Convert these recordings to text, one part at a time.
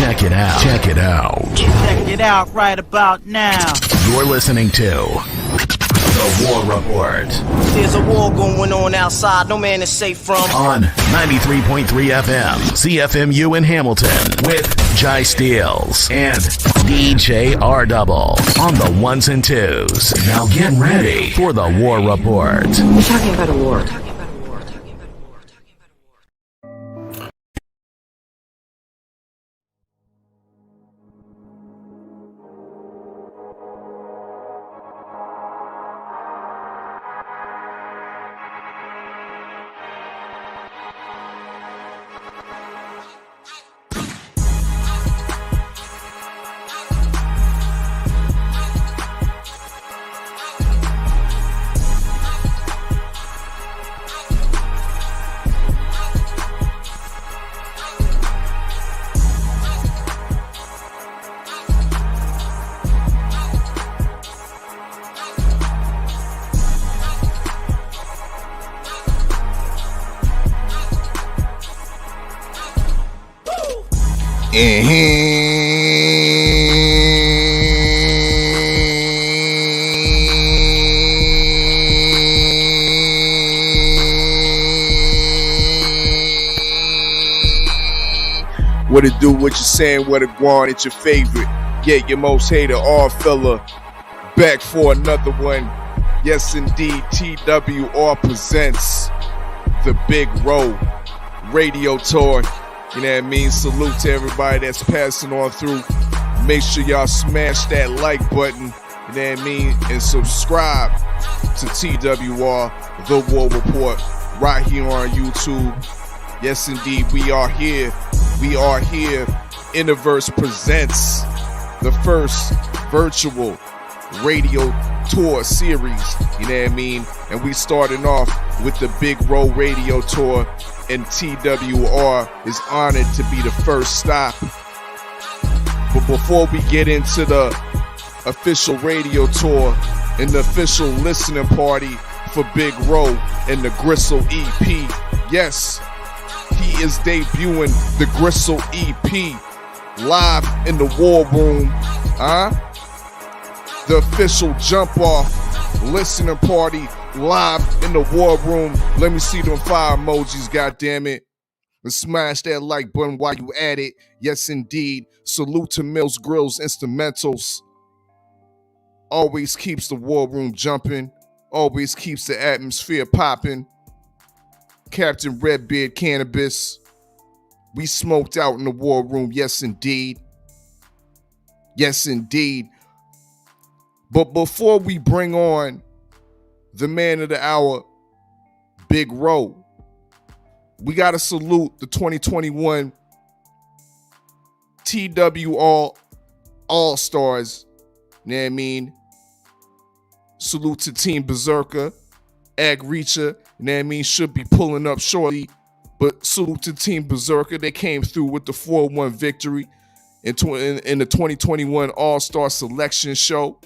Check it out. Check it out. Check it out right about now. You're listening to The War Report. There's a war going on outside, no man is safe from. On 93.3 FM, CFMU in Hamilton, with Jai Steels and DJ R.O.W. on the ones and twos. Now get ready for The War Report. We're talking about a war. What it do, what you saying, what it want, it's your favorite. Yeah, your most hated Oddfella. Back for another one. Yes, indeed, TWR presents the Big R.O.W. radio tour. You know what I mean? Salute to everybody that's passing on through. Make sure y'all smash that like button, you know what I mean? And subscribe to TWR, The War Report, right here on YouTube. Yes, indeed, we are here. We are here. Inniverse presents the first virtual radio tour series, you know what I mean? And we starting off with the Big R.O.W. radio tour, and TWR is honored to be the first stop. But before we get into the official radio tour and the official listening party for Big R.O.W. and the Gristle EP, yes, he is debuting the Gristle EP live in the War Room. The official jump off listening party live in the War Room. Let me see them fire emojis, goddammit. And smash that like button while you at it. Yes, indeed. Salute to Mills Grills Instrumentals. Always keeps the War Room jumping. Always keeps the atmosphere popping. Captain Redbeard Cannabis. We smoked out in the War Room. Yes, indeed. Yes, indeed. But before we bring on the man of the hour, Big R.O.W., we got to salute the 2021 TWR All Stars. You know what I mean? Salute to Team Berserker, Ag Reacher. You know what I mean? Should be pulling up shortly. But salute to Team Berserker. They came through with the 4-1 victory in the 2021 All Star Selection Show.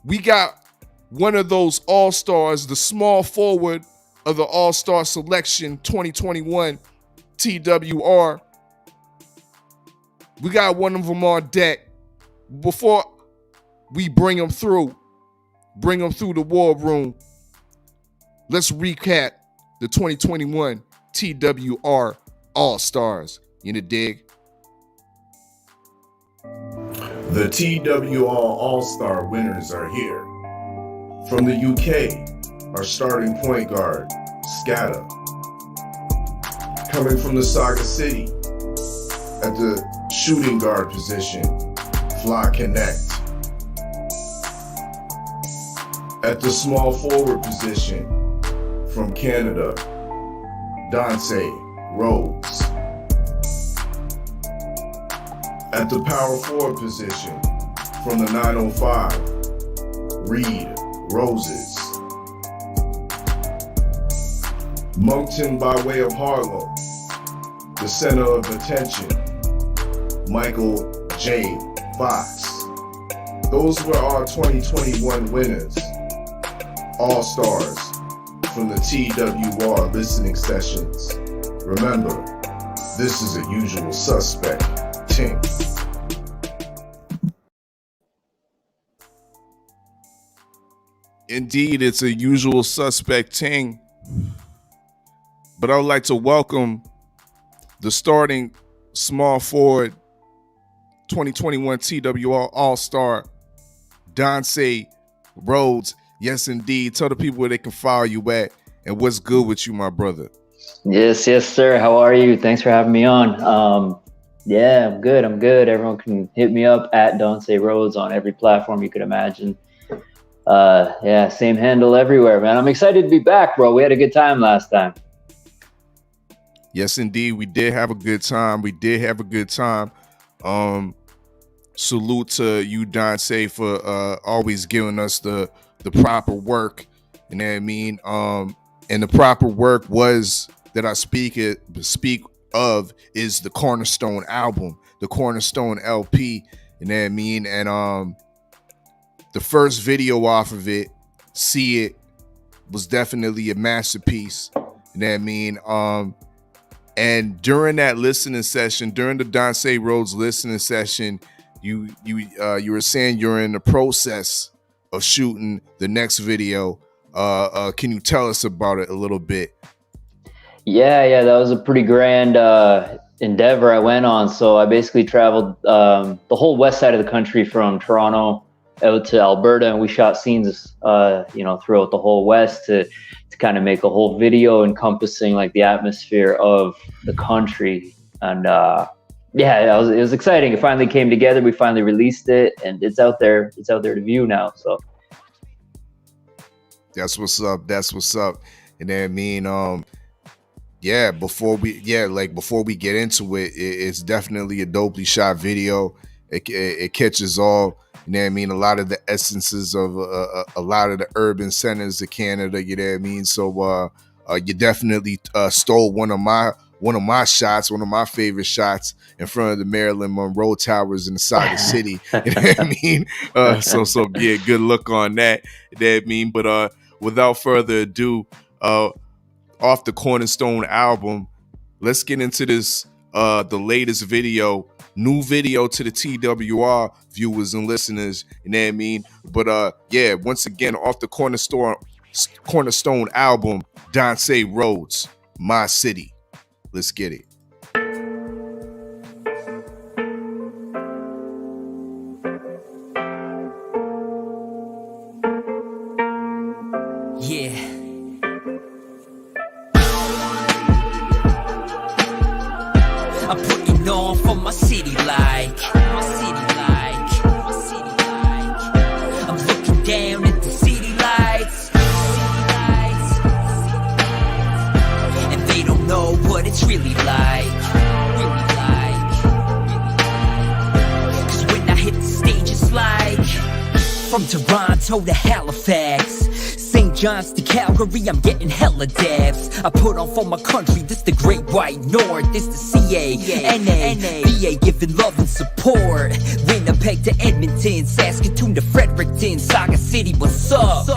We got one of those All-Stars, the small forward of the All-Star Selection 2021 TWR. We got one of them on deck. Before we bring them through the War Room, let's recap the 2021 TWR All-Stars. You know, dig? The TWR All Star winners are here. From the UK, our starting point guard, Scatta. Coming from the Saga City, at the shooting guard position, Fly Connect. At the small forward position, from Canada, Donsai Roads. At the power forward position, from the 905, Reed Roses. Moncton by way of Harlem, the center of attention, Michael J. Fox. Those were our 2021 winners, All-Stars from the TWR listening sessions. Remember, This is a usual suspect, Ting. Indeed, it's a usual suspect Ting. But I would like to welcome the starting small forward 2021 TWR All Star, Donsai Roads. Yes, indeed. Tell the people where they can follow you at and what's good with you, my brother. Yes, sir. How are you? Thanks for having me on. Yeah, I'm good. Everyone can hit me up at Donsai Roads on every platform you could imagine. Yeah, same handle everywhere, man. I'm excited to be back, bro. We had a good time last time. Yes, indeed. We did have a good time. Salute to you, Donsai, for always giving us the proper work. You know what I mean? And the proper work was that I speak of is the Cornerstone album, the Cornerstone LP. You know what I mean? And the first video off of it, See It, was definitely a masterpiece. You know what I mean? And during that listening session, during the Donsai Roads listening session, you were saying you're in the process of shooting the next video. Can you tell us about it a little bit? Yeah, that was a pretty grand endeavor I went on. So I basically traveled the whole west side of the country from Toronto out to Alberta, and we shot scenes, throughout the whole west to kind of make a whole video encompassing like the atmosphere of the country. And it was exciting. It finally came together. We finally released it, and it's out there. It's out there to view now. So that's what's up. And then I mean, before we get into it, it's definitely a dopely shot video. It catches all. You know what I mean? A lot of the essences of a lot of the urban centers of Canada. You know what I mean? So you definitely stole one of my shots, one of my favorite shots in front of the Marilyn Monroe Towers inside the city. You know what I mean? So yeah, good look on that. You know what I mean? But without further ado, off the Cornerstone album, let's get into this. The latest video. New video to the TWR viewers and listeners, you know what I mean? But once again, off the Cornerstone album, Donsai Roads, My City. Let's get it. Yeah. I'm putting on for my city like. I'm looking down at the city lights. And they don't know what it's really like. Cause when I hit the stage it's like from Toronto to Halifax, St. John's to Calgary, I'm getting hella dabs. I put on for my country, this the Great White North, this the CA, NA, VA, giving love and support. Winnipeg to Edmonton, Saskatoon to Fredericton, Saga City, what's up?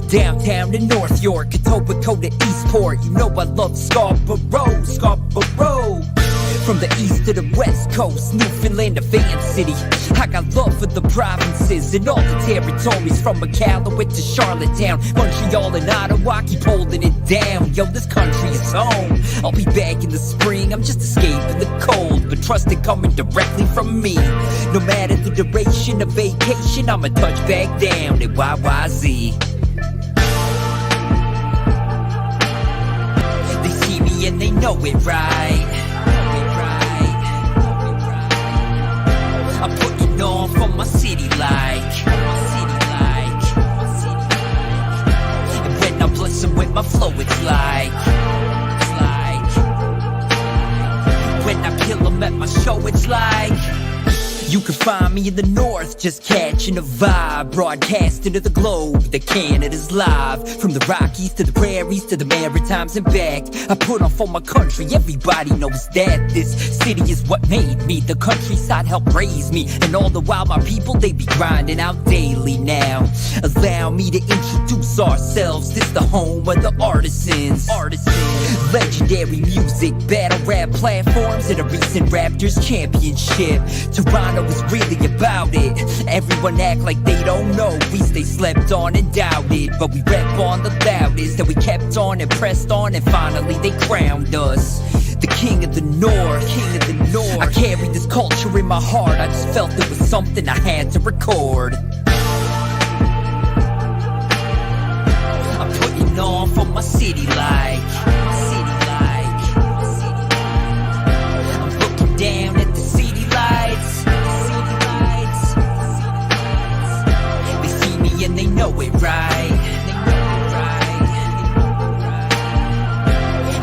Downtown to North York, Etobicoke to Eastport, you know I love Scarborough. From the east to the west coast, Newfoundland to Van City, I got love for the provinces and all the territories. From Iqaluit to Charlottetown, Montreal and Ottawa, keep holding it down. Yo, this country is home. I'll be back in the spring, I'm just escaping the cold, but trust it coming directly from me. No matter the duration of vacation, I'ma touch back down at YYZ. They see me and they know it right. I'm putting on for my city like. And when I bless them with my flow, it's like. When I kill them at my show, it's like. You can find me in the north, just catching a vibe, broadcasting to the globe, that Canada's live. From the Rockies to the prairies to the Maritimes and back, I put on for my country, everybody knows that this city is what made me. The countryside helped raise me, and all the while my people, they be grinding out daily now. Allow me to introduce ourselves, this the home of the artisans. Legendary music, battle rap platforms at a recent Raptors championship. Toronto is really about it. Everyone act like they don't know. We stay slept on and doubted, but we rep on the loudest. And we kept on and pressed on, and finally they crowned us the king of the north. I carry this culture in my heart. I just felt it was something I had to record. I'm putting on for my city like. I'm looking down at the city lights. They see me and they know it right.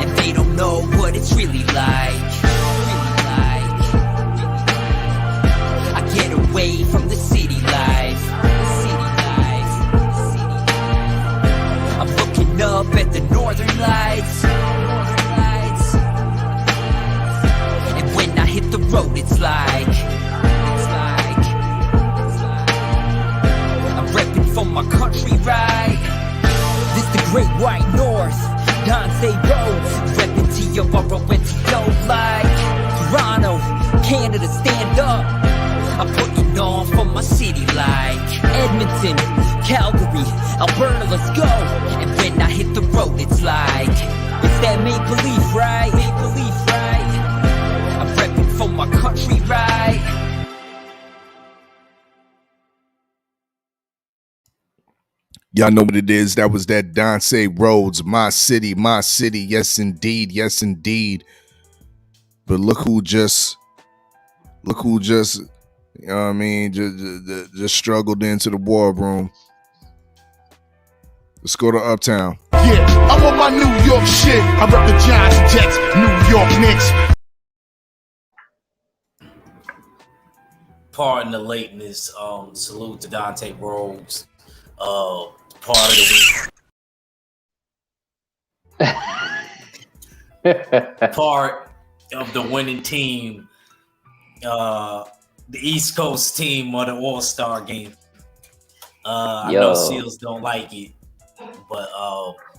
And they don't know what it's really like. I get away from the city life. I'm looking up at the northern lights. And when I hit the road, it's like I'm repping for my country, right? This the great white north, Donsai Roads, repping TWR and TWR like Toronto, Canada, stand up. I'm putting on for my city like Edmonton, Calgary, Alberta, let's go. And when I hit the road, it's like it's that make-believe, right? I'm repping for my country, right? Y'all know what it is. That was that Donsai Roads, my city, yes indeed. But look who just you know what I mean, just struggled into the war room. Let's go to Uptown. Yeah, I'm on my New York shit. I rep the Giants and Jets, New York Knicks. Pardon the lateness. Salute to Donsai Roads. Part of the week. Part of the winning team. The East Coast team of the All Star game. I know Seals don't like it, but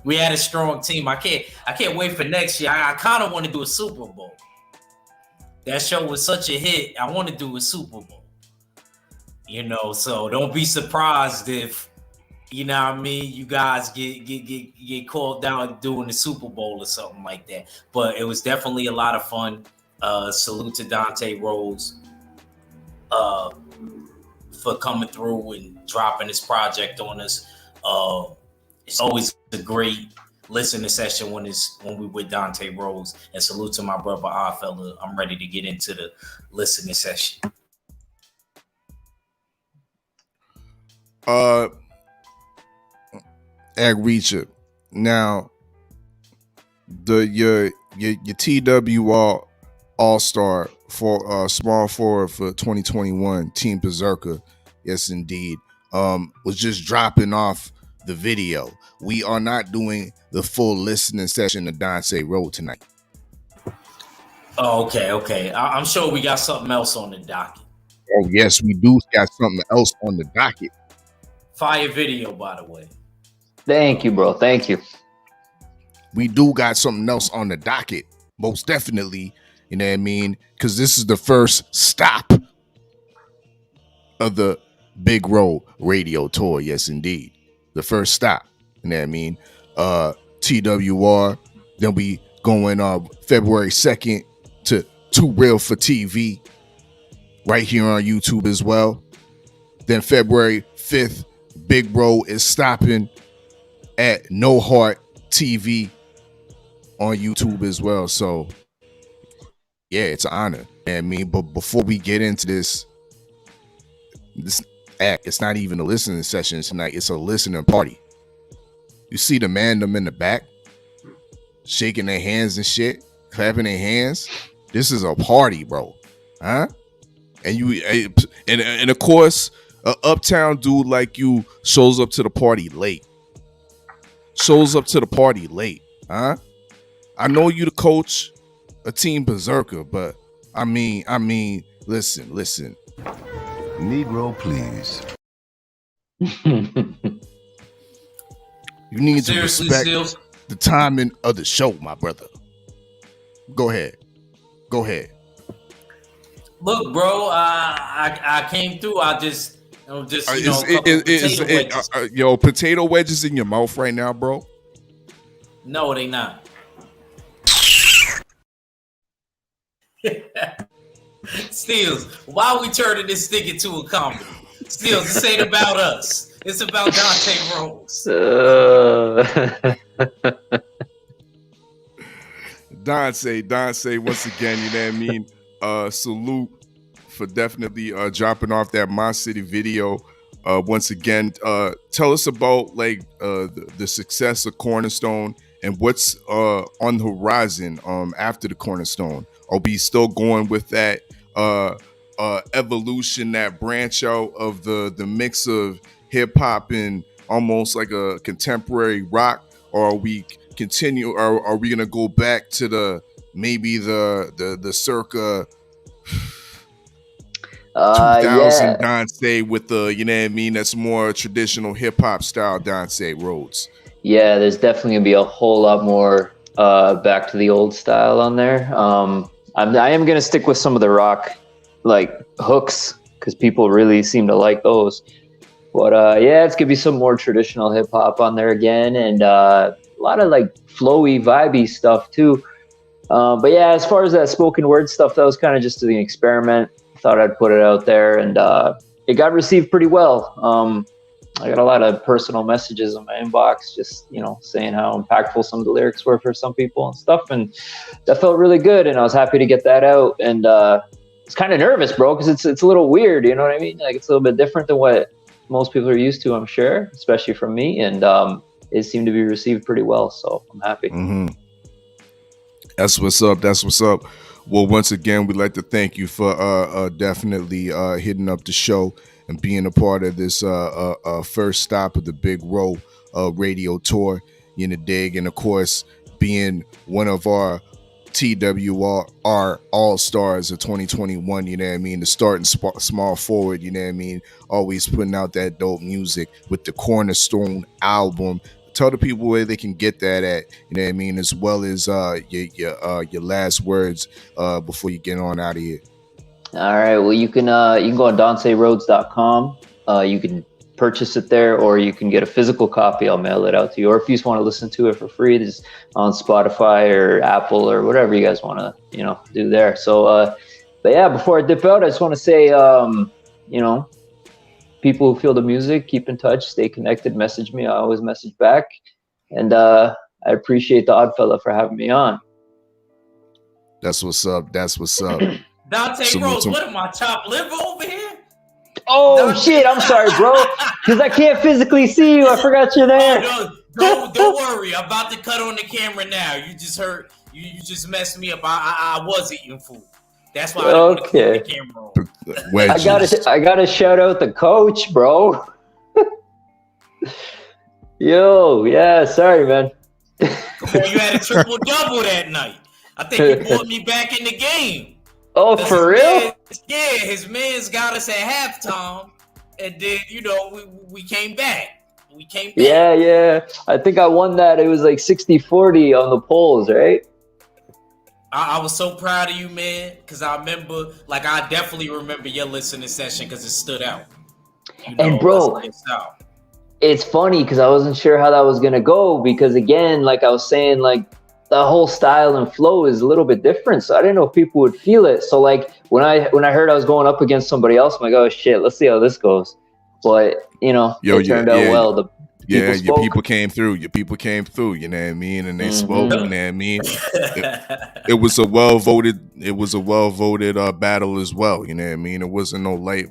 we had a strong team. I can't wait for next year. I kind of want to do a Super Bowl. That show was such a hit. I want to do a Super Bowl. You know, so don't be surprised if, you know what I mean, you guys get called down doing the Super Bowl or something like that. But it was definitely a lot of fun. Salute to Donsai Roads for coming through and dropping this project on us. It's always a great listening session when we with Donsai Roads. And salute to my brother Oddfella. I'm ready to get into the listening session. Ag Reacher. Now, your TWR All Star for small forward for 2021, Team Berserker, yes indeed, was just dropping off the video. We are not doing the full listening session of Donsai Road tonight. Oh, okay. I'm sure we got something else on the docket. Oh yes, we do got something else on the docket. Fire video, by the way. Thank you, bro. Thank you. We do got something else on the docket, most definitely. You know what I mean? Because this is the first stop of the Big R.O.W radio tour. Yes, indeed. The first stop. You know what I mean? TWR. Then we going February 2nd to Too Real for TV right here on YouTube as well. Then February 5th, Big R.O.W is stopping at No Heart TV on YouTube as well. So yeah, it's an honor. I mean, but before we get into this act, it's not even a listening session tonight. It's a listening party. You see the them in the back shaking their hands and shit, clapping their hands. This is a party, bro. Huh? And of course, a uptown dude like you shows up to the party late. Huh? I know you the coach, a Team Berserker, but I mean, listen. Negro, please. You need Seriously, to respect Seals? the timing of the show, my brother. Go ahead. Look, bro, I came through. Potato wedges in your mouth right now, bro? No, they not. Steels, why are we turning this thing into a comedy? Steels, this ain't about us. It's about Donsai Roads. Donsai, once again, you know what I mean? Salute for definitely dropping off that My City video. Once again, tell us about like the success of Cornerstone and what's on the horizon after the Cornerstone. Are we still going with that evolution, that branch out of the mix of hip hop and almost like a contemporary rock, or are we continue? Or are we gonna go back to the circa 2000 Donsai with the, you know what I mean, that's more traditional hip hop style Donsai Roads? Yeah, there's definitely gonna be a whole lot more back to the old style on there. I am gonna stick with some of the rock like hooks because people really seem to like those. But it's gonna be some more traditional hip hop on there again, and a lot of like flowy, vibey stuff too. But yeah, as far as that spoken word stuff, that was kind of just an experiment. Thought I'd put it out there, and it got received pretty well. I got a lot of personal messages in my inbox, just, you know, saying how impactful some of the lyrics were for some people and stuff, and that felt really good, and I was happy to get that out. And it's kind of nervous, bro, because it's a little weird, you know what I mean? Like, it's a little bit different than what most people are used to, I'm sure, especially from me, and it seemed to be received pretty well, so I'm happy. Mm-hmm. That's what's up. Well, once again, we'd like to thank you for definitely hitting up the show and being a part of this first stop of the Big R.O.W radio tour, you know, dig, and of course being one of our TWR All Stars of 2021, you know what I mean, the starting small forward, you know what I mean, always putting out that dope music with the Cornerstone album. Tell the people where they can get that at, you know what I mean, as well as your last words before you get on out of here. All right, well, you can go on DonsaiRoads.com. You can purchase it there, or you can get a physical copy. I'll mail it out to you. Or if you just want to listen to it for free, it's on Spotify or Apple or whatever you guys want to, you know, do there. So, but yeah, before I dip out, I just want to say, you know, people who feel the music, keep in touch, stay connected, message me. I always message back. And I appreciate the Oddfella for having me on. That's what's up. Donsai Roads, what am I, chopped liver over here? Oh, shit, I'm sorry, bro. Because I can't physically see you. I forgot you're there. Don't worry. I'm about to cut on the camera now. You just heard, you just messed me up. I was eating food. That's why I didn't want to cut the camera on. I gotta shout out the coach, bro. Yo, yeah, sorry, man. You had a triple-double that night. I think you brought me back in the game. Oh, for real? His man's got us at halftime, and then, you know, we came back. Yeah. I think I won that. It was like 60-40 on the polls, right? I was so proud of you, man, because I definitely remember your listening session because it stood out. You know, and bro, it's funny because I wasn't sure how that was going to go because, again, like I was saying, like, the whole style and flow is a little bit different. So I didn't know if people would feel it. So like when I heard I was going up against somebody else, I'm like, oh shit, let's see how this goes. But you know, it turned out well. Your people came through. You know what I mean? And they spoke, you know what I mean? It was a well voted battle as well, you know what I mean? It wasn't no late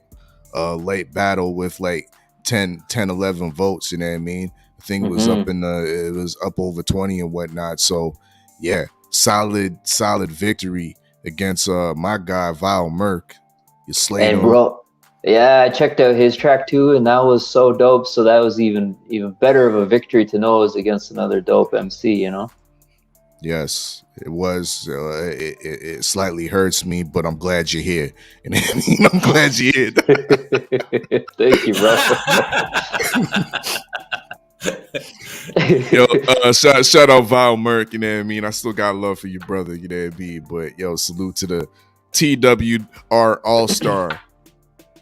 battle with like 10, 11 votes, you know what I mean? I think it was it was up over 20 and whatnot. So yeah, solid victory against my guy Vile Merc. You slayed him. Bro, yeah, I checked out his track too, and that was so dope. So that was even better of a victory to know it was against another dope MC, you know? Yes, it was. It slightly hurts me, but I'm glad you're here. And I'm glad you're here. Thank you, bro. Yo, shout out Val Merck, you know what I mean? I still got love for your brother, you know what I mean? But yo, salute to the TWR All Star,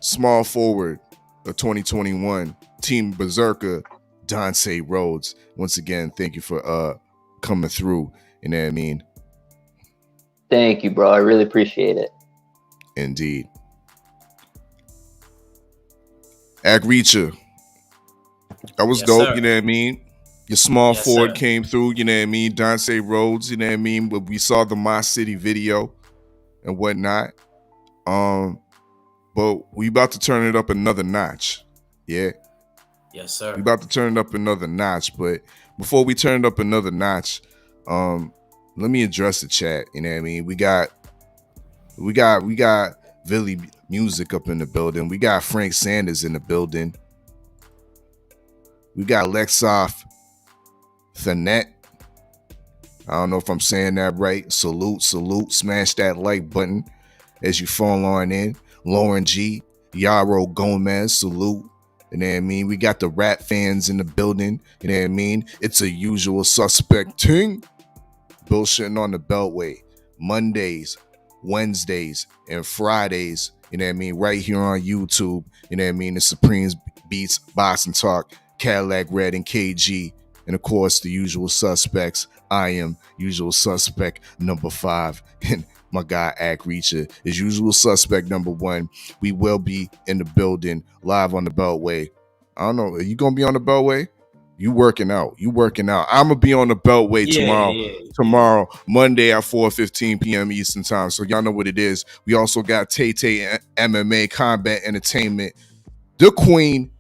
small forward of 2021, Team Berserker, Donsai Roads. Once again, thank you for coming through, you know what I mean? Thank you, bro. I really appreciate it. Indeed. Agreecha. That was dope, sir. you know what I mean? Your small forward sir. came through, you know what I mean? Donsai Roads, you know what I mean? But we saw the My City video and whatnot. But we about to turn it up another notch. Yeah. Yes, sir. We about to turn it up another notch. But before we turn it up another notch, let me address the chat. You know what I mean? We got Villy Music up in the building. We got Frank Sanders in the building. We got Lexoff Thanet. I don't know if I'm saying that right. Salute. Smash that like button as you fall on in. Lauren G. Yaro Gomez. Salute. You know what I mean? We got the rap fans in the building. You know what I mean? It's a usual suspect ting. Bullshitting on the Beltway. Mondays, Wednesdays, and Fridays. You know what I mean? Right here on YouTube. You know what I mean? The Supremes Beats, Boston Talk, Cadillac Red, and KG. And of course, the usual suspects. I am usual suspect number 5. And my guy, Agreecha, is usual suspect number 1. We will be in the building live on the Beltway. I don't know. Are you going to be on the Beltway? You working out. I'm going to be on the Beltway tomorrow, Monday at 4:15 p.m. Eastern time. So y'all know what it is. We also got Tay MMA Combat Entertainment. The Queen,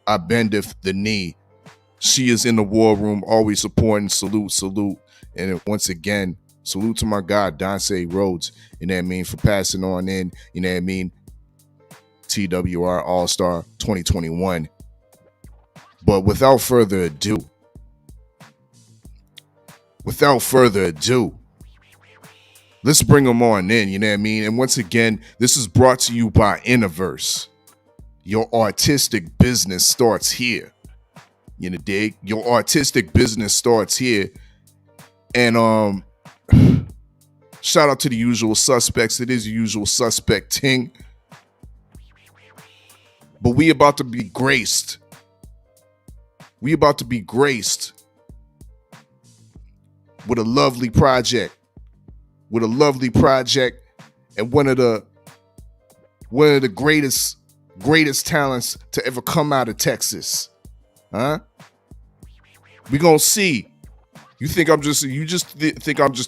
I bendeth the knee. She is in the war room, always supporting. Salute. And once again, salute to my guy, Donsai Roads, you know what I mean, for passing on in, you know what I mean, TWR All Star 2021. But without further ado, let's bring them on in, you know what I mean? And once again, this is brought to you by Inniverse. Your artistic business starts here. You know, dig? Your artistic business starts here. And shout out to the usual suspects. It is the usual suspect ting. But we about to be graced. With a lovely project. And one of the greatest talents to ever come out of Texas. Huh? We gonna see. You think I'm just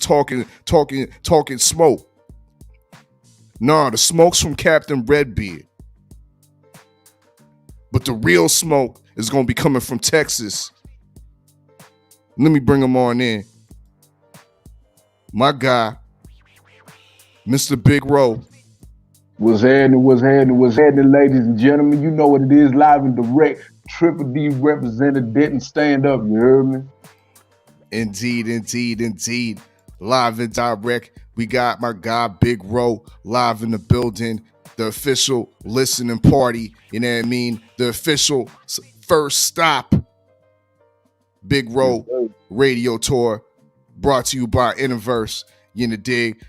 talking smoke. Nah, the smoke's from Captain Redbeard. But the real smoke is gonna be coming from Texas. Let me bring him on in. My guy, Mr. Big R.O.W. What's happening, ladies and gentlemen? You know what it is, live and direct. Triple D represented didn't stand up, you heard me? Indeed. Live and direct. We got my guy, Big R.O.W. live in the building. The official listening party, you know what I mean? The official first stop Big R.O.W. radio tour brought to you by Inniverse, you know, dig?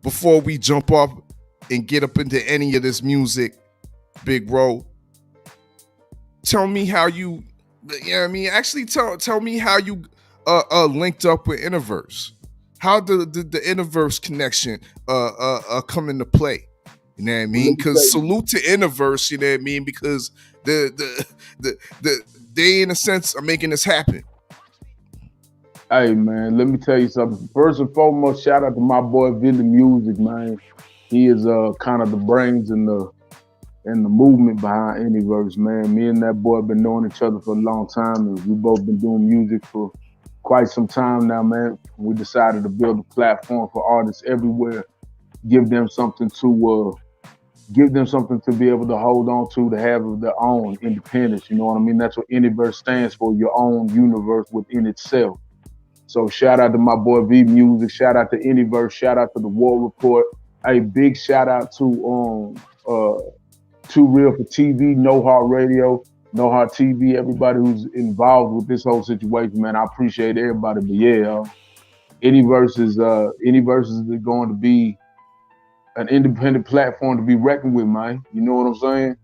Before we jump up and get up into any of this music, Big R.O.W., tell me how you know what I mean? Actually, tell me how you linked up with Inniverse. How did the Inniverse connection come into play? You know what I mean? Because salute to Inniverse, you know what I mean? Because they in a sense are making this happen. Hey man, let me tell you something. First and foremost, shout out to my boy Villy Music, man. He is kind of the brains and the movement behind Inniverse, man. Me and that boy have been knowing each other for a long time, and we both been doing music for quite some time now, man. We decided to build a platform for artists everywhere, give them something to be able to hold on to have of their own independence. You know what I mean? That's what Inniverse stands for, your own universe within itself. So shout out to my boy V Music, shout out to Inniverse, shout out to the War Report. A big shout out to Too Real for TV, No Heart Radio, No Heart TV, everybody who's involved with this whole situation, man. I appreciate everybody. But yeah, Inniverse is going to be an independent platform to be reckoned with, man. You know what I'm saying?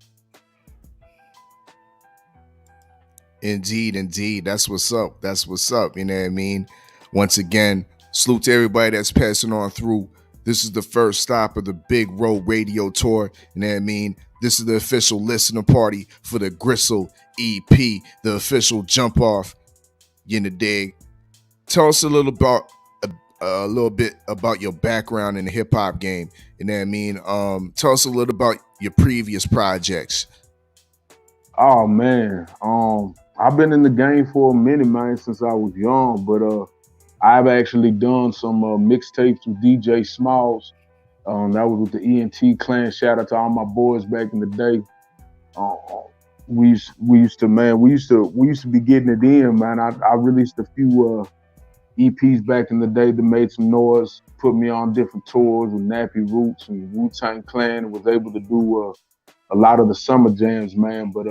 Indeed. That's what's up. You know what I mean? Once again, salute to everybody that's passing on through. This is the first stop of the Big R.O.W radio tour. You know what I mean? This is the official listener party for the Gristle EP, the official jump off. You know, dig. Tell us a little bit about your background in the hip hop game. You know what I mean? Tell us a little about your previous projects. Oh man, I've been in the game for a minute, man, since I was young. But I've actually done some mixtapes with DJ Smalls. That was with the ENT Clan. Shout out to all my boys back in the day. We used to be getting it in, man. I released a few EPs back in the day that made some noise, put me on different tours with Nappy Roots and Wu-Tang Clan, and was able to do a lot of the summer jams, man. But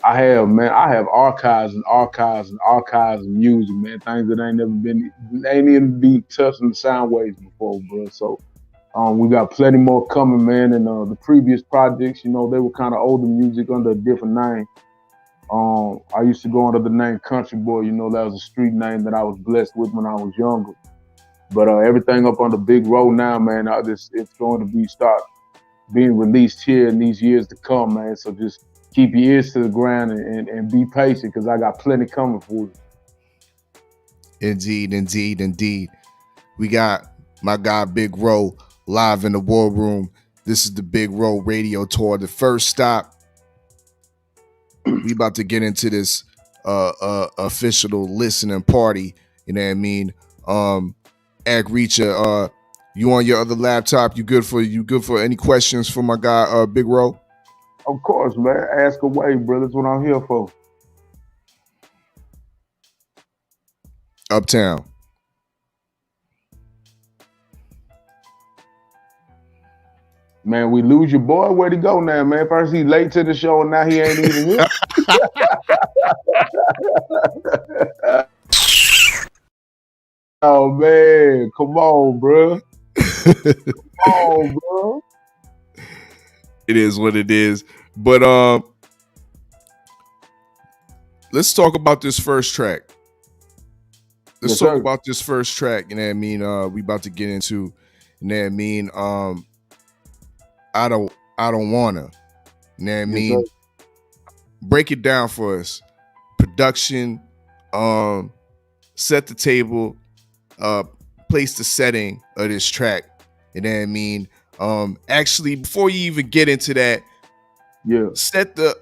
I have archives of music, man. Things that ain't even be touching the sound waves before, bro. So we got plenty more coming, man. And the previous projects, you know, they were kind of older music under a different name. I used to go under the name Country Boy. You know, that was a street name that I was blessed with when I was younger. But everything up on the Big R.O.W now, man, it's going to start being released here in these years to come, man. So just keep your ears to the ground and be patient, because I got plenty coming for you. Indeed. We got my guy Big R.O.W live in the War Room. This is the Big R.O.W radio tour. The first stop. We about to get into this official listening party. You know what I mean? Ag Reacher, you on your other laptop? You good for any questions for my guy Big R.O.W? Of course, man. Ask away, bro. That's what I'm here for. Uptown. Man, we lose your boy. Where'd he go now, man? First he late to the show, and now he ain't even here. Oh man, come on, bro. It is what it is. But let's talk about this first track. Let's talk about this first track. You know what I mean? We about to get into. You know what I mean? I don't wanna. You know what I mean? Break it down for us. Production, set the table, place the setting of this track. You know what I mean? Actually, before you even get into that, set the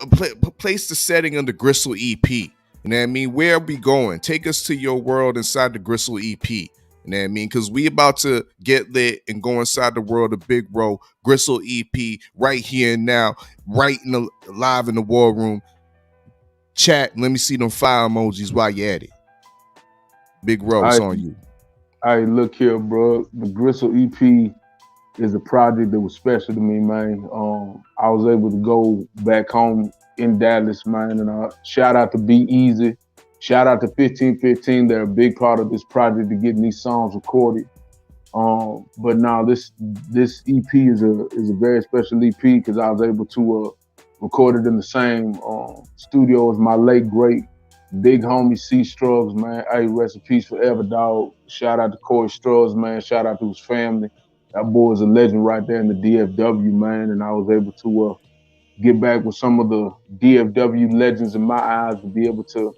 place the setting on the Gristle EP. You know what I mean? Where are we going? Take us to your world inside the Gristle EP. You know what I mean? Because we about to get lit and go inside the world of Big R.O.W Gristle EP right here and now, right in the live in the War Room. Chat, let me see them fire emojis while you at it. Big R.O.W, it's on you. All right, look here, bro. The Gristle EP is a project that was special to me, man. I was able to go back home in Dallas, man, and shout out to Be Easy. Shout out to 1515. They're a big part of this project to getting these songs recorded. But now this EP is a very special EP because I was able to record it in the same studio as my late great big homie C Struggs, man. Hey, rest in peace forever, dog. Shout out to Corey Struggs, man. Shout out to his family. That boy is a legend right there in the DFW, man. And I was able to get back with some of the DFW legends in my eyes to be able to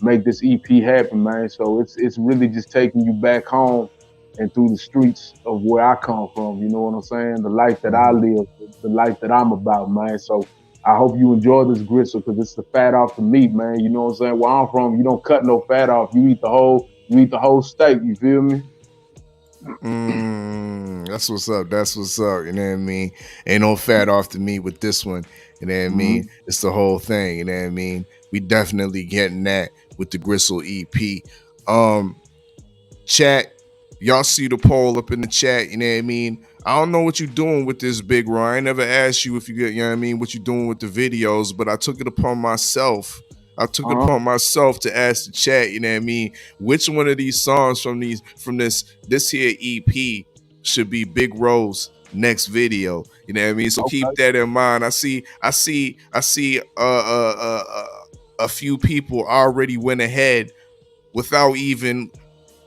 make this EP happen, man. So it's really just taking you back home and through the streets of where I come from. You know what I'm saying? The life that I live, the life that I'm about, man. So I hope you enjoy this Gristle because it's the fat off the meat, man. You know what I'm saying? Where I'm from, you don't cut no fat off. You eat the whole steak. You feel me? That's what's up. That's what's up. You know what I mean? Ain't no fat off the meat with this one. You know what I mean? It's the whole thing. You know what I mean? We definitely getting that with the Gristle EP. Chat, y'all see the poll up in the chat. You know what I mean? I don't know what you're doing with this, Big R.O.W. I ain't never asked you if you get, you know what I mean, what you're doing with the videos, but I took it upon myself. It upon myself to ask the chat, you know what I mean, which one of these songs from this here EP should be Big R.O.W.'s next video. You know what I mean? So keep that in mind. I see a few people already went ahead without even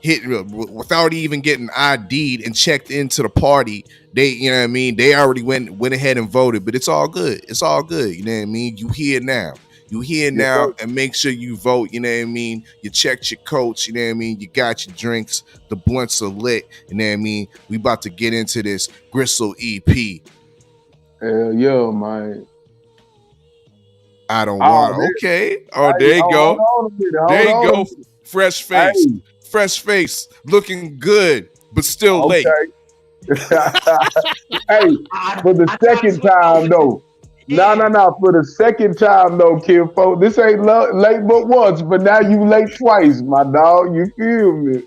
getting ID'd and checked into the party. They, you know what I mean, they already went ahead and voted, but it's all good. It's all good. You know what I mean? You here now. And make sure you vote. You know what I mean? You checked your coats. You know what I mean? You got your drinks. The blunts are lit. You know what I mean? We about to get into this Gristle EP. Hell yeah, man. I don't want. Okay. Oh, there you go. There you go. Fresh face. Hey. Fresh face. Looking good, but still late. Hey, for the second time though. No. For the second time though, Kim folk. This ain't late but once, but now you late twice, my dog. You feel me?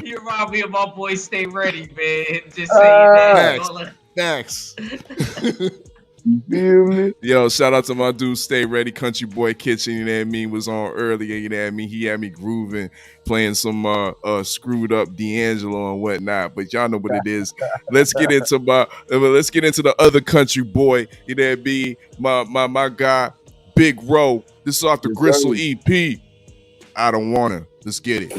You remind me of my boy Stay Ready, man. Just saying that. Thanks. You feel me? Yo, shout out to my dude Stay Ready, Country Boy Kitchen, you know what I mean, was on earlier, you know what I mean? He had me grooving, playing some screwed up D'Angelo and whatnot, but y'all know what it is. Let's get into the other country boy, you know what I mean? My guy, Big R.O.W. This is off the Gristle EP. I don't wanna. Let's get it.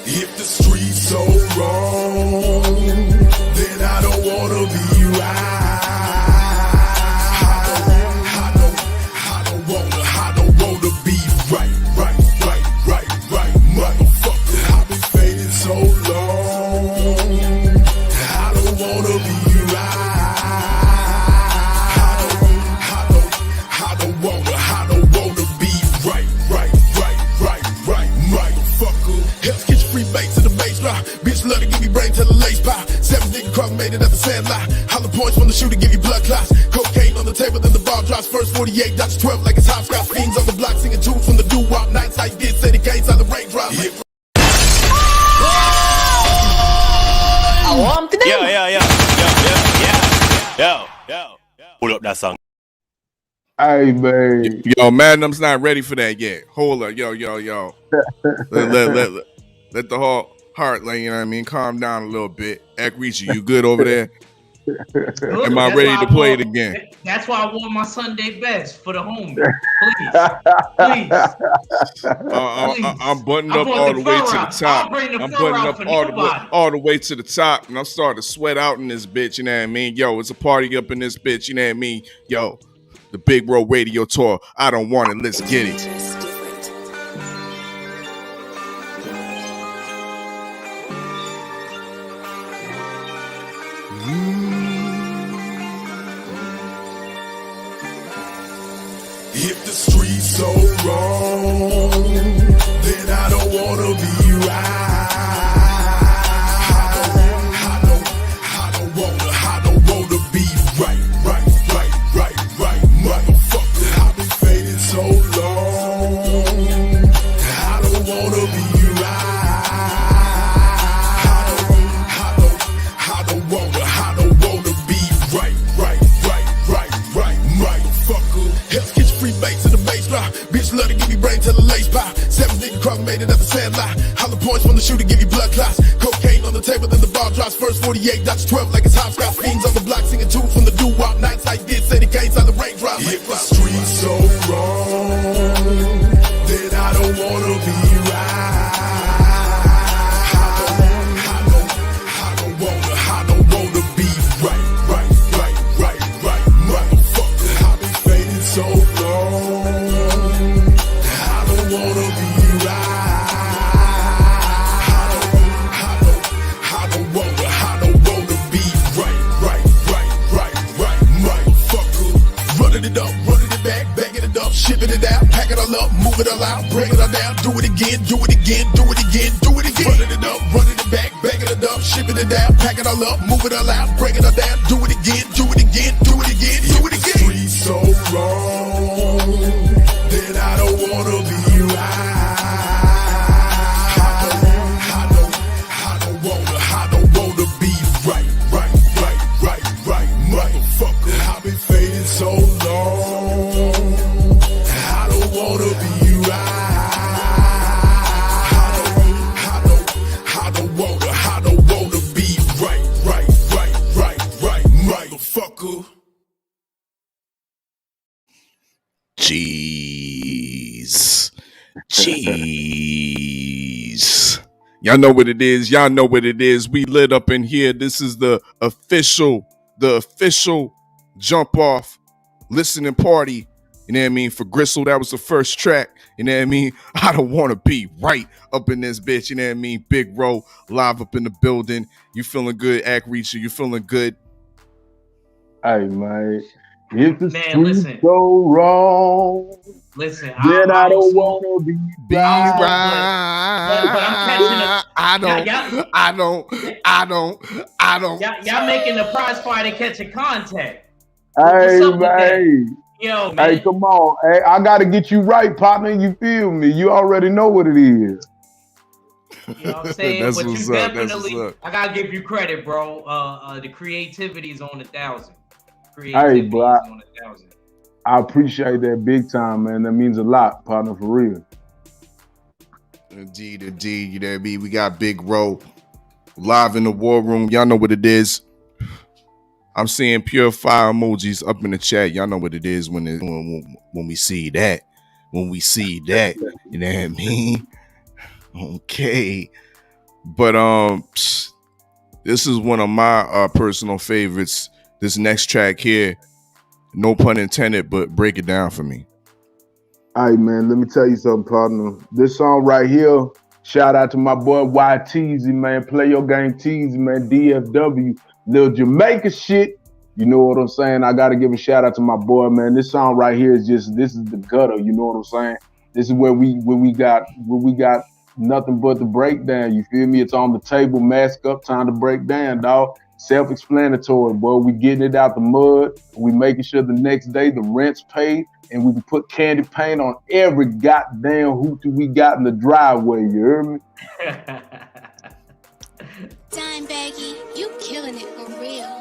If the streets so wrong, then I don't wanna be right. I don't wanna be right, motherfucker. I've been fading so long. I don't wanna be right. I don't wanna be right, motherfucker. Hell's Kitchen free bait to the base line. Bitch love to give me brain to the lace pie. 7 nigga cross made it at the sand line. Hollow points from the shooter give you blood clots. Cocaine on the table, then the ball drops. First 48, Dutch 12 like it's hopscotch. Fiends on the block singing tunes from the doo-wop. Nights I did say the gates on the raindrops. Yo. Pull up that song. Hey, man. Yo, Madam's not ready for that yet. Hold up. Yo. let the whole heart, like, you know what I mean, calm down a little bit. Akrichi, you good over there? Am I ready to play it again? That's why I wore my Sunday best for the home. Please. I'm buttoned up all the way to the top. I'm buttoned up all the way to the top, and I'm starting to sweat out in this bitch, you know what I mean? Yo, it's a party up in this bitch, you know what I mean? Yo, the Big R.O.W. radio tour. I don't want it. Let's get it. If the streets so wrong, then I don't wanna be right. I don't wanna be right, motherfucker. I've been fading so long. I don't wanna be right. I don't wanna be right, motherfucker. Hell's Kitchen free bait to the base line. Bitch love to give me brain to the lace pie. 7 nigga cross made it at the sand line. Hollow points from the shooter give you blood clots. Cocaine on the table, then the ball drops. First 48, Dutch 12 like it's hopscotch. Fiends on the block singing tunes from the doo-wop. Nights I did say the gates on the raindrops. If the streets so wrong, then I don't wanna be right. I don't wanna be right, motherfucker. I've been fading so long. I don't wanna be right. I don't wanna be right, motherfucker. Running it up, running it back, bagging it up, shipping it out, pack it all up, move it all out, bring it all down, do it again, do it again, do it again, do it again. Running it up, running it back, bagging it up, shipping it out, pack it all up, move it all out, bring it all down, do it again, do Jeez. Y'all know what it is. Y'all know what it is. We lit up in here. This is the official jump off listening party. You know what I mean? For Gristle, that was the first track. You know what I mean? I don't want to be right up in this bitch. You know what I mean? Big R.O.W live up in the building. You feeling good, Act Reacher? You feeling good? Hey, man. If the streets go wrong, listen, then I don't want to be right. But I'm catching up. I don't. Y'all making the prize fighter catching contact. Hey, man. Yo, man. Hey, come on. Hey, I got to get you right, partner. You feel me? You already know what it is. You know what I'm saying? That's but what's you up. definitely, I got to give you credit, bro. The creativity is on 1,000. Hey, bro. I appreciate that big time, man. That means a lot, partner, for real. Indeed. You know what I mean? We got Big R.O.W live in the war room. Y'all know what it is. I'm seeing pure fire emojis up in the chat. Y'all know what it is when we see that. When we see that, you know what I mean? Okay. But this is one of my personal favorites. This next track here, no pun intended, but break it down for me. All right, man. Let me tell you something, partner. This song right here, shout out to my boy YTZ, man. Play your game, Teasy, man. DFW. Little Jamaica shit, you know what I'm saying? I gotta give a shout out to my boy, man. This song right here is this is the gutter, you know what I'm saying? This is where we got nothing but the breakdown, you feel me? It's on the table, mask up, time to break down, dog. Self-explanatory, boy. We getting it out the mud, we making sure the next day the rent's paid, and we can put candy paint on every goddamn hootie we got in the driveway, you hear me? Dime Baggy, you killing it for real.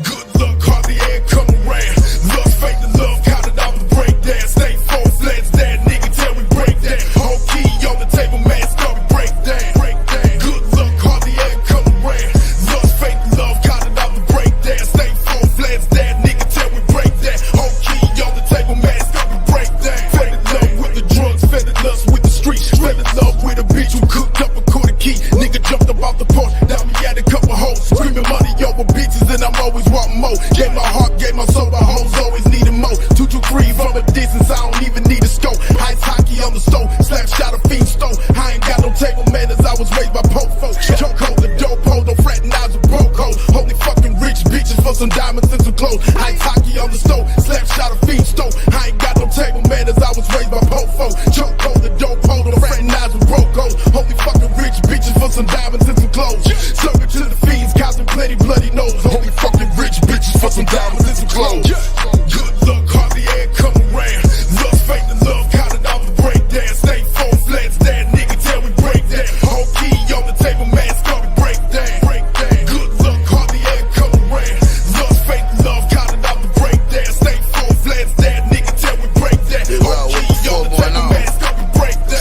Good luck, hardly ever come around. Love, fake the love, counted out the breakdown. Stay full fledged, that nigga till we break down. Whole key on the table, man, start to break down. Good luck, hardly ever come around. Love, fake the love, counted out the breakdown. Stay full fledged, that nigga till we break down. Whole key on the table, man, start to break down. Fell in love with the drugs, fell in love with the streets. Fell in love with a bitch who cooked up a quarter key. Nigga jumped up off the porch, down me at a couple hoes. Screaming money over bitches, and I'm always wanting more. Gave my heart, gave my soul, the hoes always needed more. 223 from a distance, I don't even need a scope. Ice hockey on the stove, slap shot of fiend stove. I ain't got no table manners, I was raised by poke folks. Choke hold the dope hold, don't fraternize with broke hoes. Only fucking rich bitches for some diamonds and some clothes. Ice hockey on the stove, slap shot of fiend stove. I ain't got no table manners, I was raised by poke folks. Choke hold the dope hold, don't fraternize with broke hoes. Only fucking rich bitches for some diamonds and some clothes. Serve it to the fiends, causing plenty bloody nose. Only fucking rich bitches for some diamonds and some clothes. Good luck, hardly ever come around. Love, fake the love, counted out the breakdown. Stay full fledged, that nigga till we break down. Whole key on the table, man, start to break down. Good luck, hardly ever come around. Love, fake the love, counted out the breakdown. Stay full fledged, that nigga till we break down. Whole key on the table, man, start to break down.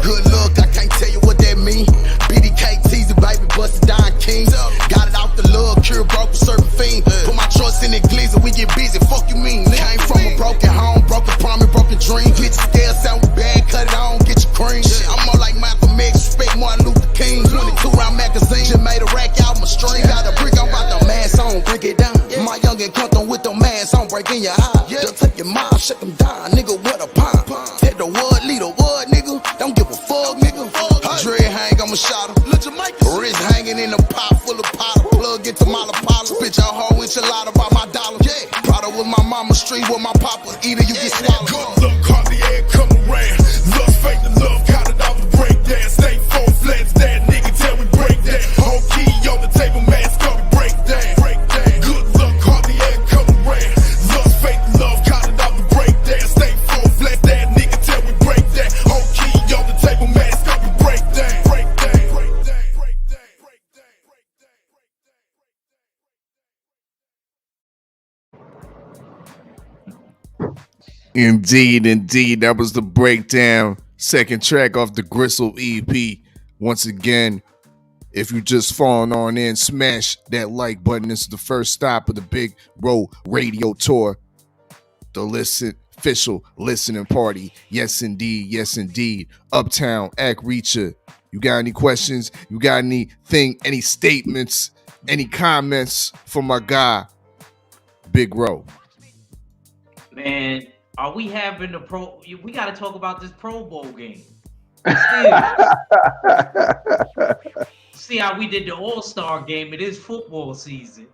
Good luck, I can't tell you what that mean. BDK teasing, baby, busted down king. Got it out the love, cure broke, serving fiend. Put my trust in that glizzy, we get busy. Fuck you mean? Came from a broken home, broken promise, broken dream. Bitch, scale sound bad, cut it on, get your cream. Shit, I'm more like Malcolm X, respect Martin Luther King. 22 round magazine, just made a rack out my string. Got a brick, I'm about to mass on, break it down. My youngin' come on with the mass on, breaking your eye. Just take your mind, shut them down, nigga, what a pine. Hit the wood, lead the wood, nigga. Don't give a fuck, nigga. Dread hang, I'm a shotter. Wrist hanging in a pot full of powder. Plug into my Apollo. Bitch, a whole enchilada by my dollar. Product with my mama, street with my papa. Either you get swallowed. Good luck, hardly ever come around. Love, fake the love, counted out the breakdown. Stay full fledged, that nigga till we break down. Whole key on the table, man, start to break down. Good luck, hardly ever come around. Love, fake the love, counted out the breakdown. Stay full fledged, that nigga till we break down. Whole key on the table, man, start to break down. Indeed, indeed. That was the breakdown. Second track off the Gristle EP. Once again, if you just falling on in, smash that like button. This is the first stop of the Big R.O.W radio tour. The official listening party. Yes, indeed. Yes, indeed. Uptown, Act Reacher. You got any questions? You got anything, any statements, any comments for my guy, Big R.O.W? Man, are we having the pro? We got to talk about this Pro Bowl game. See how we did the All Star game. It is football season.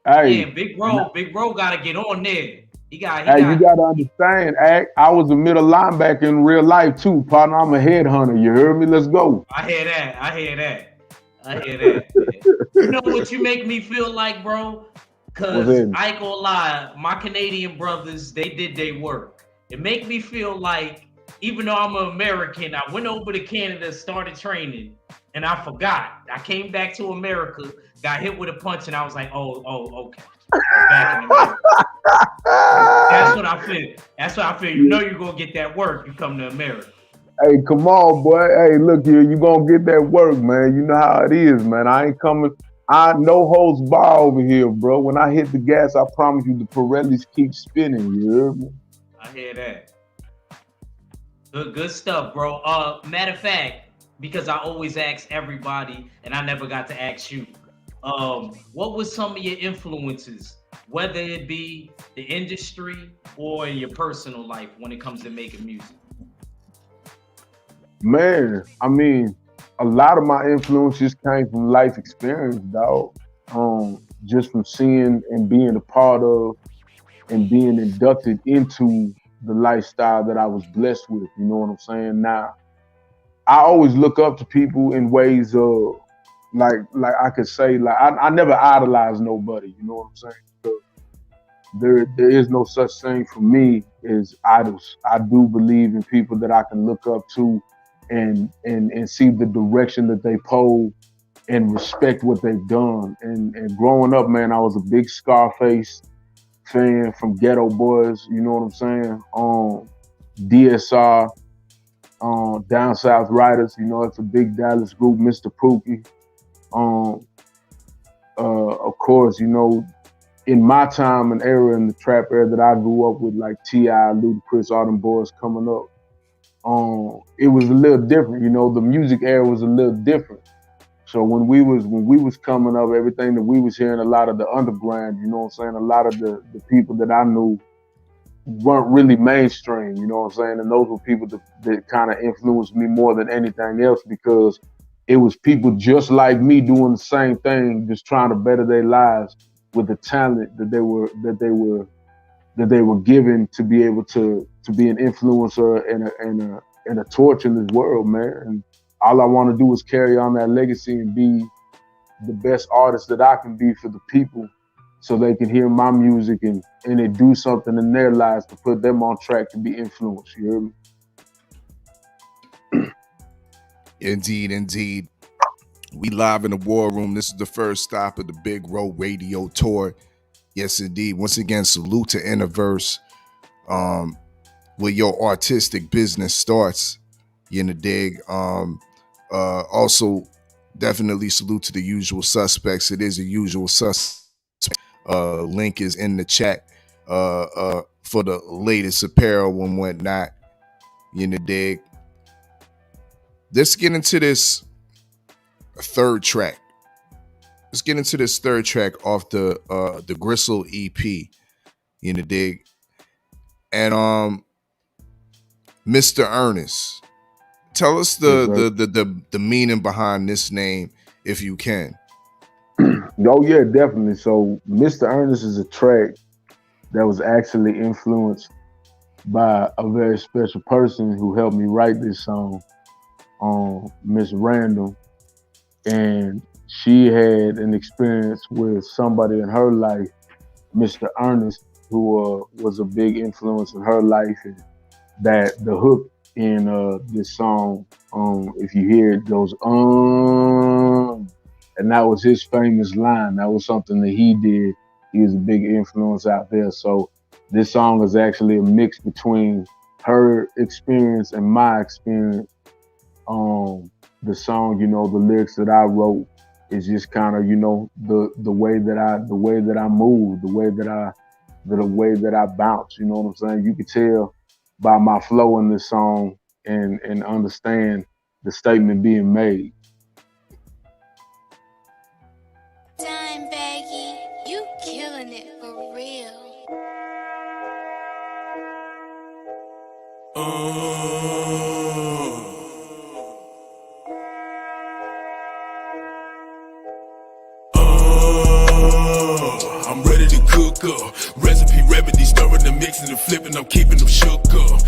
Hey, man, Big R.O.W got to get on there. You got to understand, I was a middle linebacker in real life too, partner. I'm a headhunter. You heard me? Let's go. I hear that. You know what you make me feel like, bro? Because I ain't gonna lie, my Canadian brothers, they did their work. It make me feel like, even though I'm an American, I went over to Canada, started training, and I forgot. I came back to America, got hit with a punch, and I was like, oh, okay. Back in America. That's what I feel. You know you're gonna get that work. You come to America. Hey, come on, boy. Hey, look here. You gonna get that work, man. You know how it is, man. I ain't coming. I no holds bar over here, bro. When I hit the gas, I promise you the Pirellis keep spinning. You hear me? I hear that. Good stuff, bro. Matter of fact, because I always ask everybody, and I never got to ask you, what was some of your influences, whether it be the industry or in your personal life when it comes to making music? Man, I mean, a lot of my influences came from life experience, dog. Just from seeing and being a part of and being inducted into the lifestyle that I was blessed with. You know what I'm saying? Now, I always look up to people in ways of, like I could say, like I never idolize nobody. You know what I'm saying? So there is no such thing for me as idols. I do believe in people that I can look up to and see the direction that they pose and respect what they've done. And growing up, man, I was a big Scarface fan from Ghetto Boys, you know what I'm saying? DSR, Down South Riders, you know, it's a big Dallas group, Mr. Pookie. Of course, you know, in my time and era, in the trap era that I grew up with, like T.I., Ludacris, all them boys coming up, it was a little different, you know, the music era was a little different. So when we was coming up, everything that we was hearing, a lot of the underground, you know what I'm saying, a lot of the people that I knew weren't really mainstream, you know what I'm saying, and those were people that kind of influenced me more than anything else, because it was people just like me doing the same thing, just trying to better their lives with the talent that they were given to be able to be an influencer and a torch in this world, man. And all I want to do is carry on that legacy and be the best artist that I can be for the people, so they can hear my music and it do something in their lives to put them on track to be influenced. You hear me? Indeed, indeed. We live in the war room. This is the first stop of the Big R.O.W radio tour. Yes, indeed. Once again, salute to Inniverse, where your artistic business starts. You in the dig. Also, definitely salute to the usual suspects. It is a usual suspect. Link is in the chat for the latest apparel and whatnot. You in the dig. Let's get into this third track. Let's get into this third track off the Gristle EP. You in the dig. And Mr. Ernest, tell us the meaning behind this name, if you can. Oh yeah, definitely. So Mr. Ernest is a track that was actually influenced by a very special person who helped me write this song, Miss Randall. And she had an experience with somebody in her life, Mr. Ernest, who was a big influence in her life. And that the hook in this song, if you hear it, goes and that was his famous line. That was something that he did. He was a big influence out there. So this song is actually a mix between her experience and my experience. The song, you know, the lyrics that I wrote is just kind of, you know, the way that I move, the way that I bounce. You know what I'm saying? You can tell by my flow in this song and understand the statement being made. Time, Baggy, you killing it for real. I'm ready to cook up. Recipe, remedy, stirring the mixing and flipping. I'm keeping them shook up.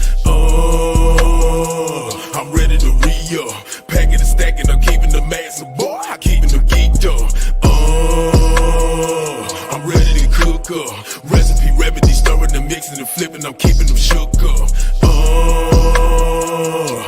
I'm ready to re-up. Packing and stacking, I'm keeping the massive. Boy, I'm keeping them geeked up. I'm ready to cook up. Recipe, remedy, stirring the mixing and flipping. I'm keeping them shook up.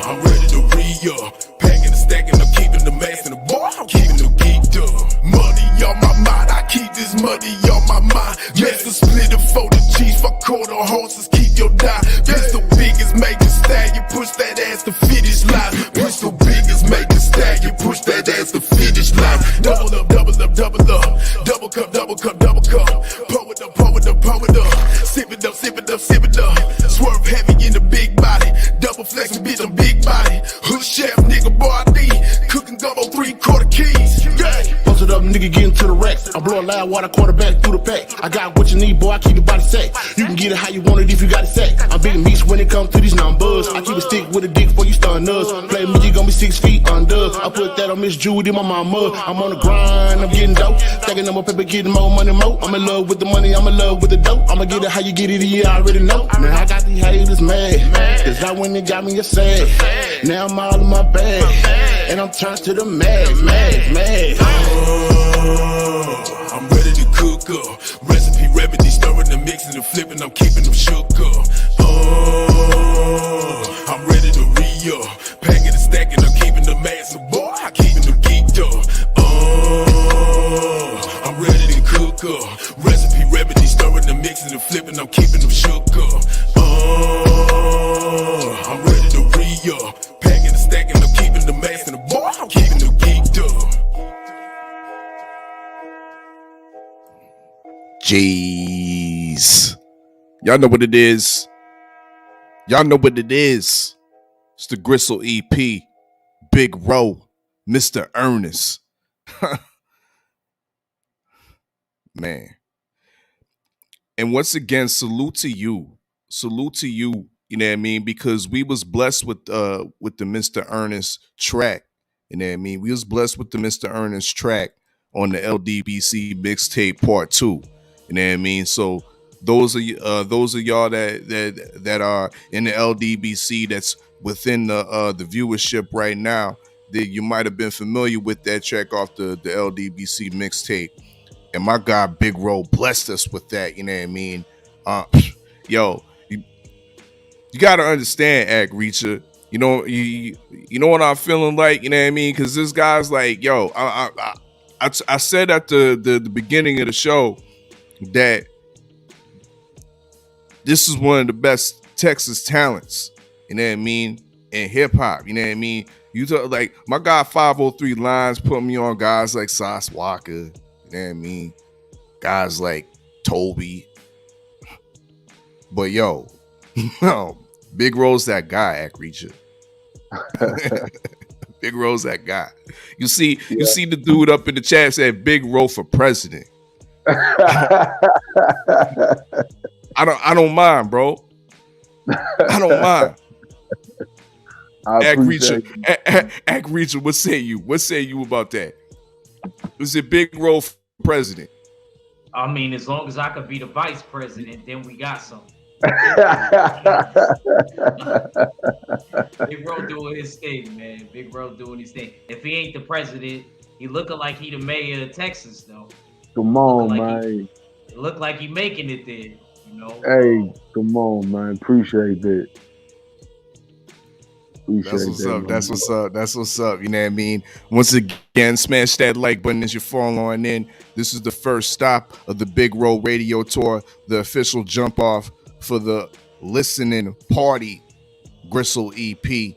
I'm ready to re-up. Packing and stacking, I'm keeping the massive. Boy, I'm keeping them geeked up. Money on my mind, I keep this money on my mind. Master split it for the cheese, for quarter horses, keep your dime. Pistol big as make a stag, you push that ass to finish line. Pistol big as make a stag, you push that ass to finish line. Double up, double up, double up. Double cup, double cup, double cup. Pour it up, pour it up, pour it up. Sip it up, sip it up, sip it up. Swerve heavy in the big body. Double flexing, bitch, I'm big body. Hood chef, nigga, boy, I need. Cooking gumbo, 3/4 keys. Yeah. Bust it up, nigga, get into the racks. I'm blowing loud water, quarterback through the pack. I got what you need, boy, I keep your body sack. You can get it how you want it if you got it sack. I'm big meats when it comes to these numbers. I keep a stick with a dick before you stun us. Play me, you gon' be 6 feet under. I put that on Miss Judy, my mama. I'm on the grind, I'm getting dope. Stacking up my paper, getting more money, more. I'm in love with the money, I'm in love with the dope. I'ma get it how you get it, yeah, I already know. Now I got these haters mad, cause I went and got me a sad. Now I'm all in my bag, and I'm turned to the mad. I'm ready to cook up. Recipe, remedy, stirring the mixing and flipping. I'm keeping them shook up. I'm ready to re-up. Packing and stacking, I'm keeping the massive. Boy, I'm keeping them geeked up. I'm ready to cook up. Recipe, remedy, stirring the mixing and flipping. I'm keeping them shook up. I'm ready to re-up. Packing and stacking, I'm keeping the massive. Boy, I'm keeping them geeked up. Jeez. Y'all know what it is. Y'all know what it is. It's the Gristle EP. Big R.O.W. Mr. Ernest. Man. And once again, salute to you. Salute to you, you know what I mean? Because we was blessed with the Mr. Ernest track. You know what I mean? We was blessed with the Mr. Ernest track on the LDBC mixtape part 2. You know what I mean? So those are y'all that are in the LDBC that's within the viewership right now, that you might have been familiar with that track off the LDBC mixtape. And my guy Big R.O.W. blessed us with that, you know what I mean? Yo, you gotta understand, Act Reacher. You know what I'm feeling like, you know what I mean? Because this guy's like, yo, I said at the beginning of the show that this is one of the best Texas talents, you know what I mean, in hip hop, you know what I mean. You talk like my guy 503 Lines put me on guys like Sauce Walker, you know what I mean, guys like Toby. But yo, Big R.O.W.'s that guy, Act Reacher. Big R.O.W.'s that guy. You see the dude up in the chat said Big R.O.W. for president. I don't mind, bro. I don't mind. Act Reacher, what say you? What say you about that? Is it Big R.O.W. for president? I mean, as long as I could be the vice president, then we got something. Big R.O.W. doing his thing, man. Big R.O.W. doing his thing. If he ain't the president, he looking like he the mayor of Texas, though. Come on, man. It looked like he making it there, you know. Hey, come on, man. Appreciate that. That's what's up. That's what's up. That's what's up. You know what I mean? Once again, smash that like button as you fall on in. This is the first stop of the Big R.O.W. radio tour, the official jump off for the listening party Gristle EP.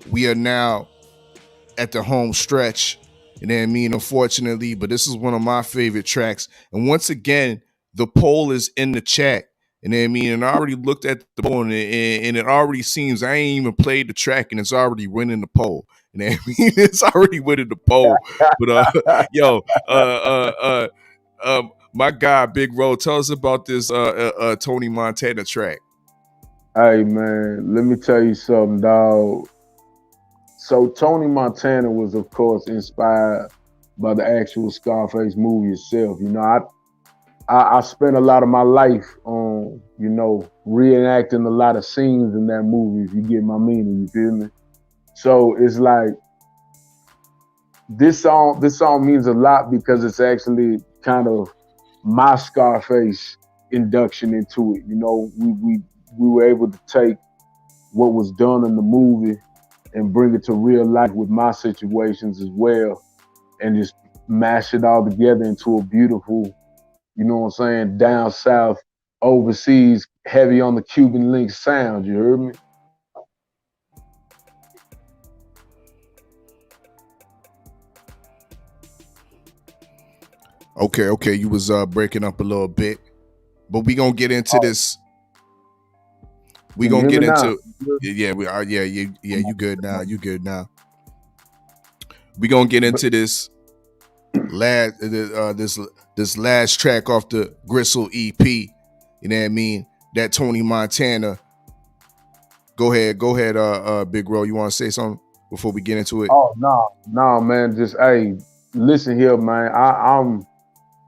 We are now at the home stretch. You know what I mean? Unfortunately, but this is one of my favorite tracks. And once again, the poll is in the chat. You know what I mean? And I already looked at the poll, and it already seems I ain't even played the track, and it's already winning the poll. You know what I mean? It's already winning the poll. But my guy, Big R.O.W, tell us about this Tony Montana track. Hey man, let me tell you something, dog. So Tony Montana was, of course, inspired by the actual Scarface movie itself. You know, I spent a lot of my life on, you know, reenacting a lot of scenes in that movie, if you get my meaning, you feel me? So it's like, this song means a lot because it's actually kind of my Scarface induction into it. You know, we were able to take what was done in the movie and bring it to real life with my situations as well, and just mash it all together into a beautiful, you know what I'm saying, down south, overseas, heavy on the Cuban link sound, you heard me? Okay, you was breaking up a little bit, but we gonna get into this. We gonna get into you good now. You good now. We gonna get into this last this last track off the Gristle EP. You know what I mean? That Tony Montana. Go ahead, Big R.O.W. You want to say something before we get into it? Oh no, man. Just hey, listen here, man.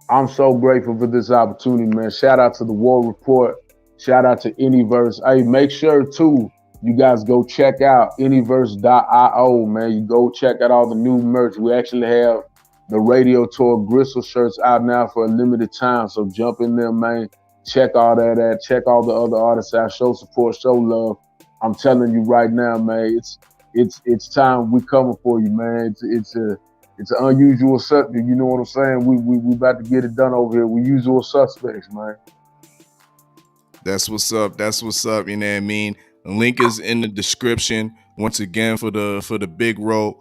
I'm so grateful for this opportunity, man. Shout out to the War Report. Shout out to Inniverse. Hey, make sure too, you guys go check out Inniverse.io, man. You go check out all the new merch. We actually have the radio tour Gristle shirts out now for a limited time. So jump in there, man. Check all that out. Check all the other artists out. Show support, show love. I'm telling you right now, man, it's time. We coming for you, man. It's an unusual subject. You know what I'm saying? We about to get it done over here. We usual suspects, man. That's what's up. You know what I mean? The link is in the description once again for the Big R.O.W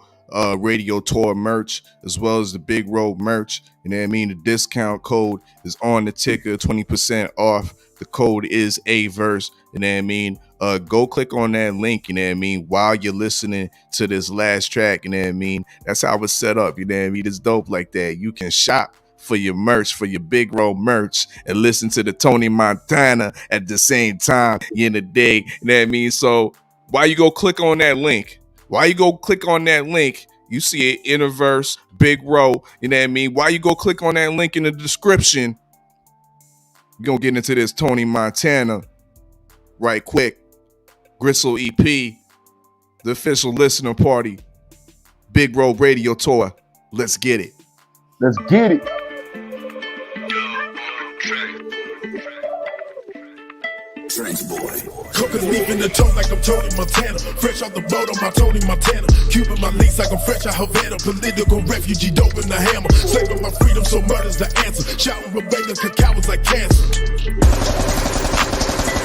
radio tour merch, as well as the Big R.O.W merch. You know what I mean? The discount code is on the ticker, 20% off. The code is AVERSE. You know what I mean? Go click on that link, you know what I mean, while you're listening to this last track, you know what I mean? That's how it's set up, you know what I mean? It's dope like that. You can shop for your merch, for your Big R.O.W merch, and listen to the Tony Montana at the same time in the day, you know what I mean? So why you go click on that link? You see it, Inniverse, Big R.O.W, you know what I mean? Why you go click on that link in the description? We're gonna get into this Tony Montana right quick. Gristle EP, the official listener party, Big R.O.W radio tour. Let's get it. Let's get it. Cooking leaf in the toe like I'm Tony Montana. Fresh off the boat on my Tony Montana. Cuban my lease like I'm fresh out Havana. Political refugee, dope in the hammer. Saving my freedom, so murder's the answer. Shouting rebellion, cacao is like cancer.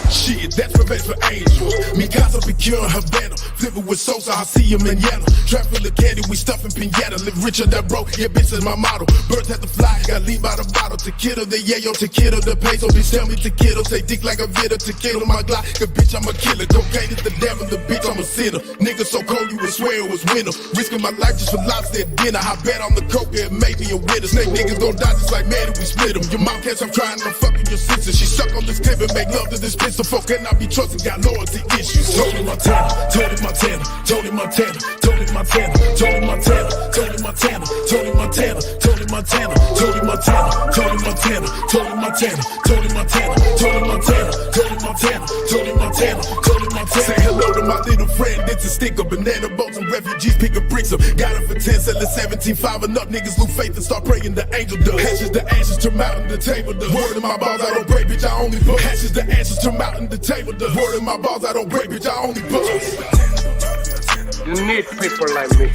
Shit, that's revenge for angels. Mikasa be curing Havana. Flipping with Sosa, I see him in yellow. Trap full of candy, we stuffing pinata. Live richer than broke, yeah, bitch is my model. Birds have to fly, got leave by the bottle. Tequila, the yayo, tequila, the peso. Bitch, tell me tequila, say dick like a Vita. Tequila, my Glock, cause bitch, I'm a killer. Cocaine is the devil, the bitch, I'm a sinner. Nigga so cold, you would swear it was winter. Risking my life just for lobster at dinner. I bet on the coke, it made me a winner. Snake niggas gon' die just like man if we split them. Your mom can't stop trying to fucking your sister. She suck on this clip and make love to this pistol. Folk cannot be trusted, got loyalty issues. Tony Montana, Tony Montana, Tony Montana, Tony Montana, Tony Montana, Tony Montana, Tony Montana, Tony Montana, Tony Montana, Tony Montana, Tony Montana, Tony Montana, Tony Montana, Tony Montana, Tony Montana, Tony Montana. Say hello to my little friend, it's a sticker. Banana boats and refugees picking bricks up. Got it for 10, selling 17.5. Enough niggas lose faith and start praying the angel does. Ashes to ashes, turn out in the table does. Word in my balls, I don't break, bitch, I only bust. Ashes to ashes, turn out in the table does. Word in my balls, I don't break, bitch, I only bust. You need people like me.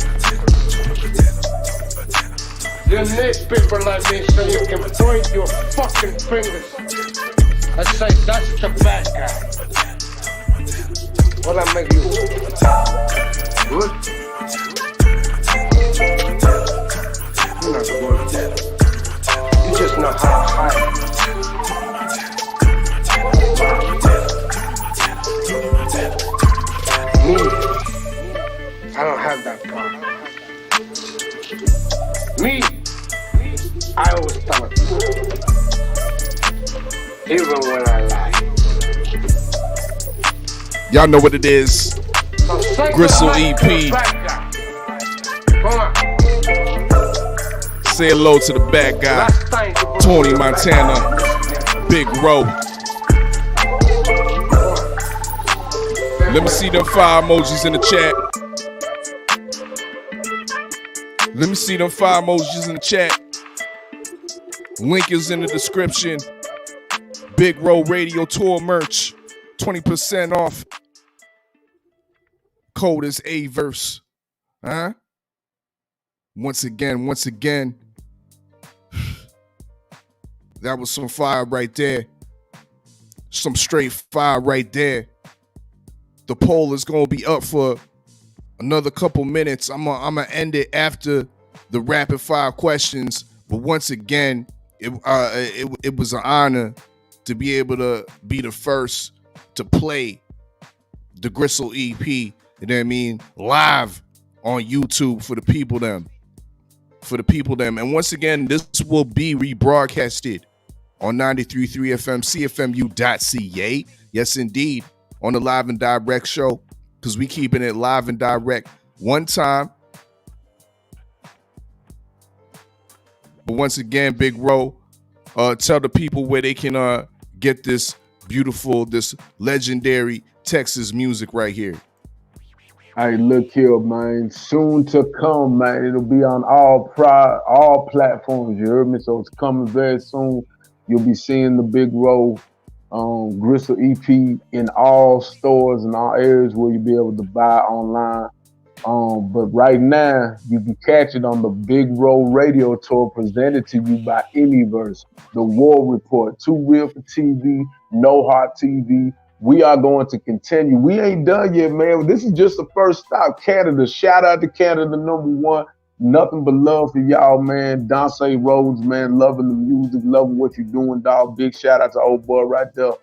You need people like me so you can point your fucking fingers Let's say that's the bad guy. What I make you good? You're not good. You just know how to hide. Me, I don't have that part. Me, I always tell it. Even when I lie. Y'all know what it is. Gristle EP. Say hello to the bad guy. Tony Montana. Big R.O.W. Let me see them fire emojis in the chat. Let me see them fire emojis in the chat. Link is in the description. Big R.O.W. Radio Tour merch. 20% off. Code is Inniverse. Huh? Once again. That was some fire right there. Some straight fire right there. The poll is going to be up for another couple minutes. I'm gonna end it after the rapid fire questions. But once again, it was an honor to be able to be the first to play the Gristle EP. You know what I mean? Live on YouTube for the people them. And once again, this will be rebroadcasted on 93.3 FM, CFMU.ca. Yes, indeed. On the Live and Direct show, because we keeping it live and direct one time. But once again, Big R.O.W., tell the people where they can get this beautiful, this legendary Texas music right here. Hey, look here, man. Soon to come, man. It'll be on all platforms. You heard me? So it's coming very soon. You'll be seeing the Big R.O.W. Gristle EP in all stores and all areas where you'll be able to buy online. But right now, you can catch it on the Big R.O.W. Radio Tour presented to you by Inniverse, The War Report, Too Real for TV, No Heart TV. We are going to continue. We ain't done yet, man. This is just the first stop. Canada. Shout out to Canada, #1. Nothing but love for y'all, man. Donsai Roads, man. Loving the music, loving what you're doing, dog. Big shout out to old boy right there.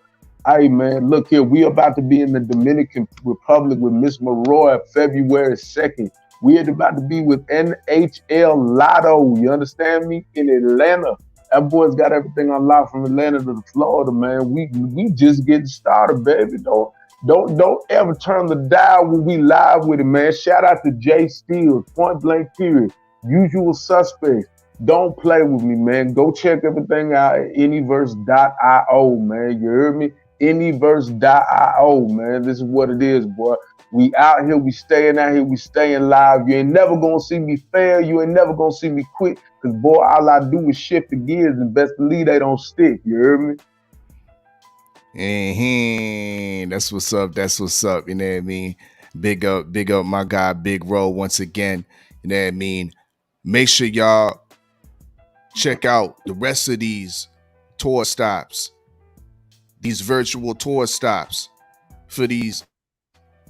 Hey, man, look here. We about to be in the Dominican Republic with Miss Maroy February 2nd. We are about to be with NHL Lotto. You understand me? In Atlanta. That boy's got everything unlocked from Atlanta to Florida, man. We just getting started, baby. Don't ever turn the dial when we live with it, man. Shout out to Jay Steele, Point Blank Period, Usual Suspects. Don't play with me, man. Go check everything out at Inniverse.io, man. You heard me? Inniverse.io, man. This is what it is, boy. We out here, we staying out here, we staying live. You ain't never gonna see me fail. You ain't never gonna see me quit. Cause boy, all I do is shift the gears and best believe they don't stick. You heard me? That's what's up. You know what I mean? Big up my guy, Big R.O.W. once again. You know what I mean? Make sure y'all check out the rest of these tour stops, these virtual tour stops for these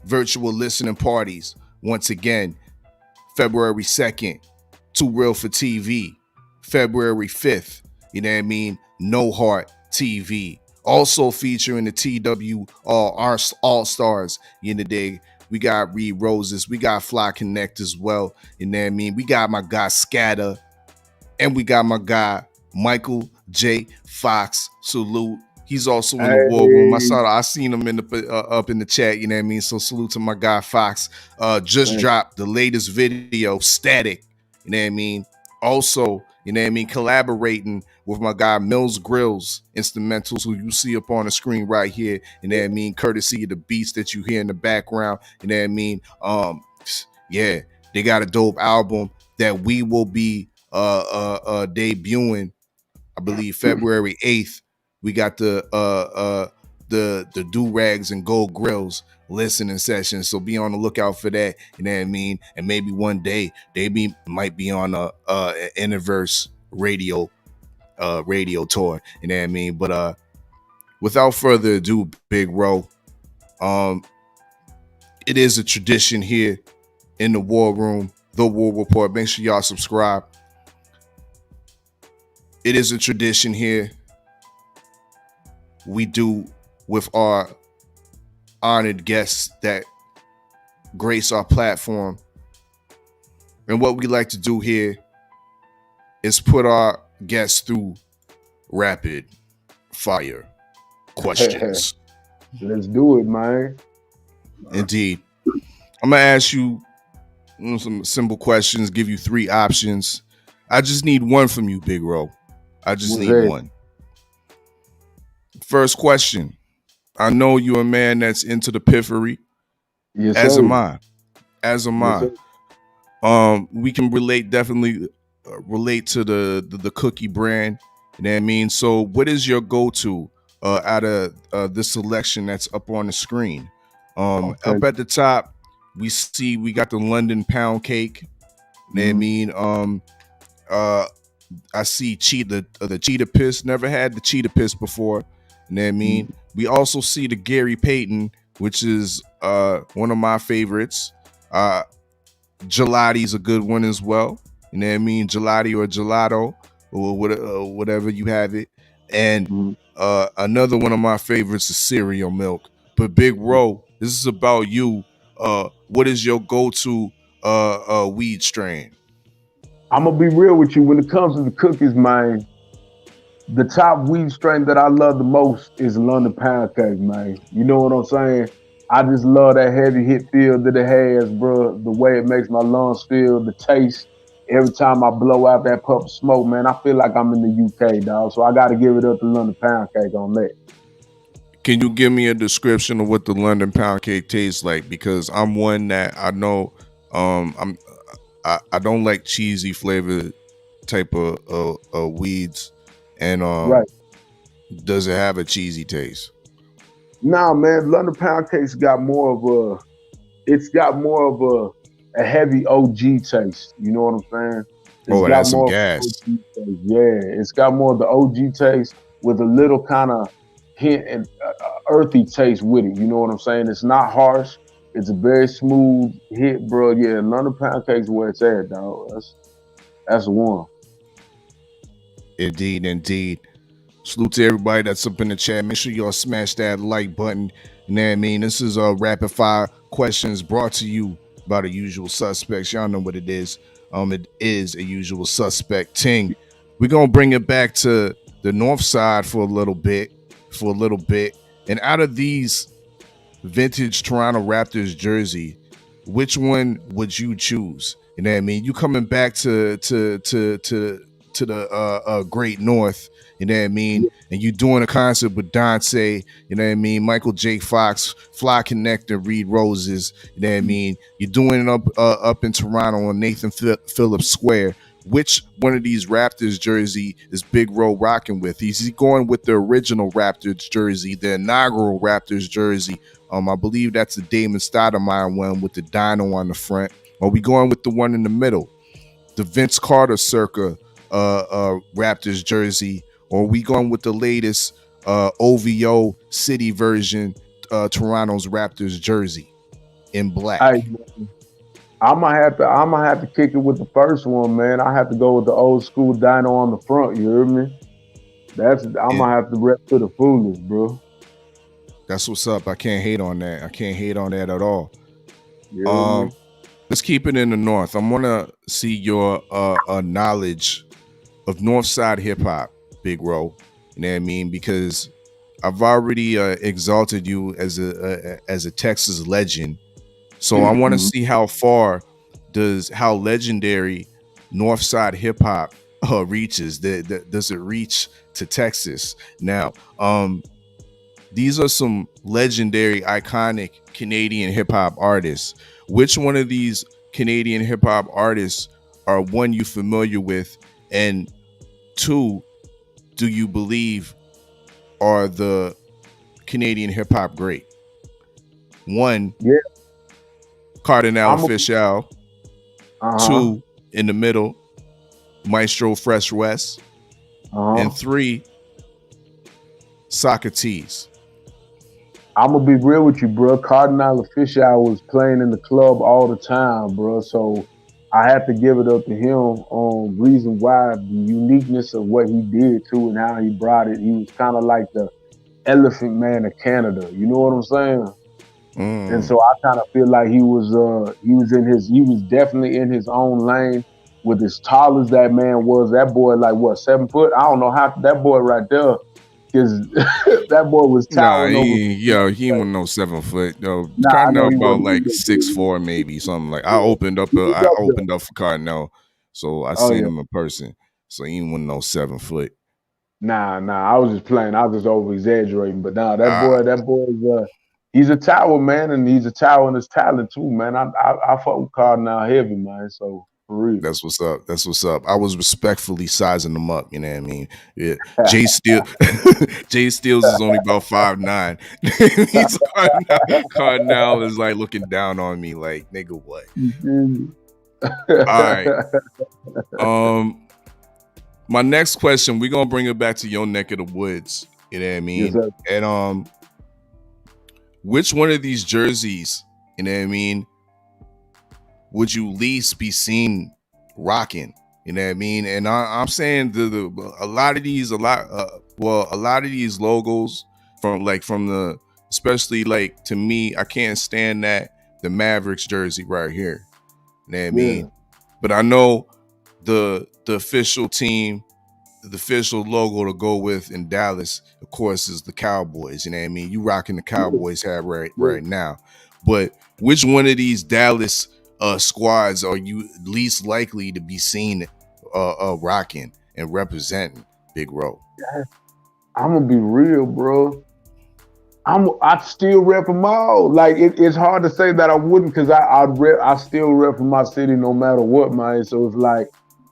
virtual listening parties. Once again, February 2nd, Too Real for TV. February 5th, you know what I mean? No Heart TV. Also featuring the TWR All Stars in the day. We got Reed Roses. We got Fly Connect as well. You know what I mean? We got my guy Scatter. And we got my guy Michael J. Fox. Salute. He's also in the war room. I seen him in the up in the chat. You know what I mean? So salute to my guy Fox. Just dropped the latest video, Static. You know what I mean? Also, you know what I mean, collaborating with my guy Mills Grills instrumentals, who you see up on the screen right here. You know what I mean? Courtesy of the beats that you hear in the background. You know what I mean? Yeah, they got a dope album that we will be debuting, I believe, February 8th. We got the do-rags and gold grills listening sessions, so be on the lookout for that. You know what I mean? And maybe one day they might be on a Inniverse radio tour. You know what I mean? But without further ado, Big R.O.W, it is a tradition here in the War Room, the War Report. Make sure y'all subscribe. It is a tradition here we do with our honored guests that grace our platform. And what we like to do here is put our guests through rapid fire questions. Let's do it, man. Indeed. I'm going to ask you some simple questions, give you 3 options. I just need one from you, Big R.O.W. I just need one. First question. I know you're a man that's into the piffery. Yes, as sir. am I. As am Yes, I. We can definitely relate to the cookie brand. You know what I mean? So what is your go-to out of this selection that's up on the screen? Up at the top, we got the London pound cake. You know what I mean? I see the cheetah piss. Never had the cheetah piss before. You know what I mean? We also see the Gary Payton, which is one of my favorites. Gelati's a good one as well. You know what I mean? Gelati or gelato or whatever you have it. And another one of my favorites is cereal milk. But Big R.O.W, this is about you. What is your go-to weed strain? I'm gonna be real with you. When it comes to the cookies, man, the top weed strain that I love the most is London pound cake, man. You know what I'm saying? I just love that heavy hit feel that it has, bro. The way it makes my lungs feel, the taste. Every time I blow out that puff of smoke, man, I feel like I'm in the UK, dog. So I got to give it up to London pound cake on that. Can you give me a description of what the London pound cake tastes like? Because I'm one that I know I don't like cheesy flavored type of weeds. And right. Does it have a cheesy taste? Nah, man, London pound cake's got more of a heavy OG taste. You know what I'm saying? It has some gas. Yeah, it's got more of the OG taste with a little kind of hint and earthy taste with it. You know what I'm saying? It's not harsh. It's a very smooth hit, bro. Yeah, London pound cake's where it's at, dog. That's the one. Indeed. Salute to everybody that's up in the chat. Make sure y'all smash that like button. You know what I mean? This is rapid fire questions brought to you by the usual suspects. Y'all know what it is. It is a usual suspect ting. We're gonna bring it back to the north side for a little bit. And out of these vintage Toronto Raptors jersey, which one would you choose? You know what I mean? You coming back to the Great North, you know what I mean? And you doing a concert with Donsai, you know what I mean? Michael J. Fox, Fly Connector, Reed Roses, you know what I mean? You're doing it up in Toronto on Nathan Phillips Square. Which one of these Raptors jersey is Big R.O.W rocking with? Is he going with the original Raptors jersey, the inaugural Raptors jersey? I believe that's the Damon Stoudemire one with the dino on the front. Or are we going with the one in the middle, the Vince Carter circa Raptors jersey? Or are we going with the latest OVO city version, Toronto's Raptors jersey in black? I'm gonna have to kick it with the first one, man. I have to go with the old school dino on the front. You hear me? I'm gonna have to rep to the fullest, bro. That's what's up. I can't hate on that. At all. Yeah, let's keep it in the north. I want to see your knowledge of Northside hip hop, Big R.O.W. You know what I mean? Because I've already exalted you as a Texas legend. So I want to see how legendary Northside hip hop reaches. Does it reach to Texas? Now, these are some legendary, iconic Canadian hip hop artists. Which one of these Canadian hip hop artists are one you familiar with, and two, do you believe are the Canadian hip hop great? One, Cardinal Official. Two, in the middle, Maestro Fresh West. And three, Socrates? I'm gonna be real with you, bro. Cardinal Official was playing in the club all the time, bro. So I have to give it up to him. Reason why, the uniqueness of what he did too, and how he brought it. He was kind of like the Elephant Man of Canada. You know what I'm saying? And so I kind of feel like he was definitely in his own lane. With as tall as that man was, that boy like what, 7 foot? I don't know how that boy right there, because that boy was towering over. He ain't no 7 foot. Yo, Nah, I know Cardinal he about wasn't. like 6'4", maybe something like. I opened up for Cardinal, so I seen him in person. So he ain't no 7 foot. Nah, I was just playing. I was just over exaggerating. But nah, that boy is he's a tower, man, and he's a tower in his talent too, man. I fuck with Cardinal heavy, man. So for real. That's what's up. That's what's up. I was respectfully sizing them up. You know what I mean? Yeah. Jay Steele Steels is only about 5'9". Cardinal is like looking down on me, like, nigga, what? All right. My next question, we're gonna bring it back to your neck of the woods. You know what I mean? Yes, and which one of these jerseys, you know what I mean, would you least be seen rocking? You know what I mean? And I'm saying a lot of these logos from the, especially like, to me, I can't stand the Mavericks jersey right here. You know what I mean? But I know the official team, the official logo to go with in Dallas, of course, is the Cowboys. You know what I mean? You rocking the Cowboys hat right now. But which one of these Dallas squads are you least likely to be seen rocking and representing, Big R.O.W? I'm gonna be real, bro. I still rep them all. Like it's hard to say that I wouldn't, because I still rep for my city no matter what, man. So it's like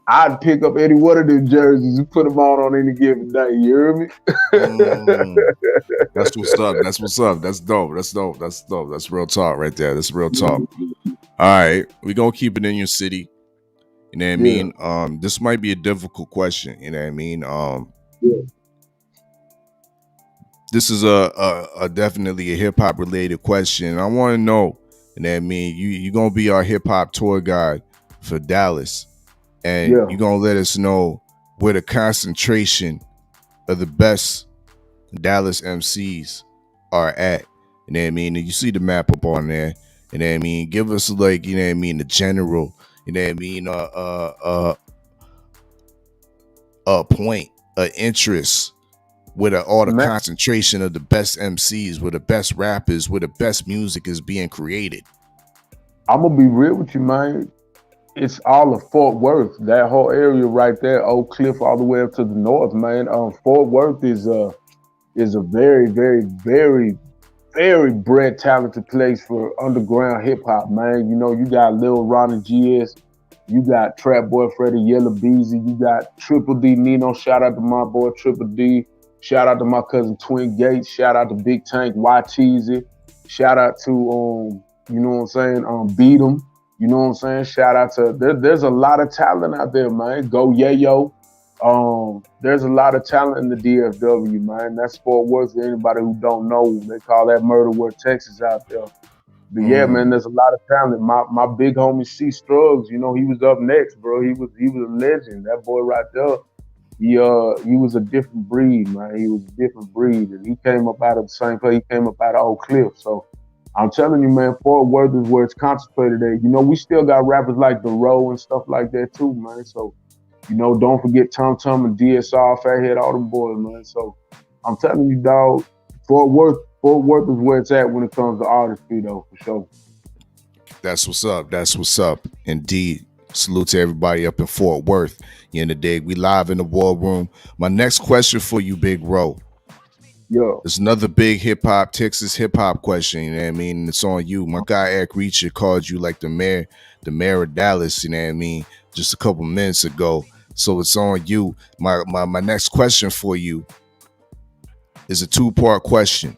I'd pick up any one of them jerseys and put them on any given day. You hear me? That's what's up. That's what's up. That's dope. That's dope. That's dope. That's real talk right there. That's real talk. All right, we're gonna keep it in your city. You know what I mean? This might be a difficult question. You know what I mean? This is a definitely a hip hop related question. I want to know, you know what I mean? You're gonna be our hip hop tour guide for Dallas, and you're gonna let us know where the concentration of the best Dallas MCs are at. You know what I mean? And you see the map up on there. You know what I mean? Give us, like, you know what I mean, the general, you know what I mean, a point, an interest, with all the concentration of the best MCs, where the best rappers, where the best music is being created. I'm gonna be real with you, man. It's all of Fort Worth, that whole area right there, Oak Cliff, all the way up to the north, man. Fort Worth is a very, very, very, very bred talented place for underground hip hop, man. You know, you got Lil Ronnie GS, you got Trap Boy Freddie, Yellow Beezy, you got Triple D Nino. Shout out to my boy Triple D. Shout out to my cousin Twin Gates. Shout out to Big Tank, YTZ. Shout out to you know what I'm saying, Beat 'em. You know what I'm saying? Shout out to there's a lot of talent out there, man. Go Yayo. There's a lot of talent in the DFW, man. That's Fort Worth. For anybody who don't know, they call that Murder Worth, Texas out there. But yeah, man, there's a lot of talent. My big homie C Struggs, you know, he was up next, bro. He was a legend. That boy right there. He was a different breed, man. He was a different breed, and he came up out of the same place. He came up out of Oak Cliff. So I'm telling you, man, Fort Worth is where it's concentrated at. You know, we still got rappers like B.R.O.W. and stuff like that too, man. So, you know, don't forget Tum Tum and DSR, Fathead, all them boys, man. So I'm telling you, dog, Fort Worth is where it's at when it comes to artistry, though, for sure. That's what's up. That's what's up. Indeed. Salute to everybody up in Fort Worth. You in the day, we live in the war room. My next question for you, Big R.O.W. There's another big Texas hip hop question. You know what I mean? And it's on you. My guy Eric Reacher called you like the mayor of Dallas. You know what I mean? Just a couple minutes ago. So it's on you. My next question for you is a two-part question.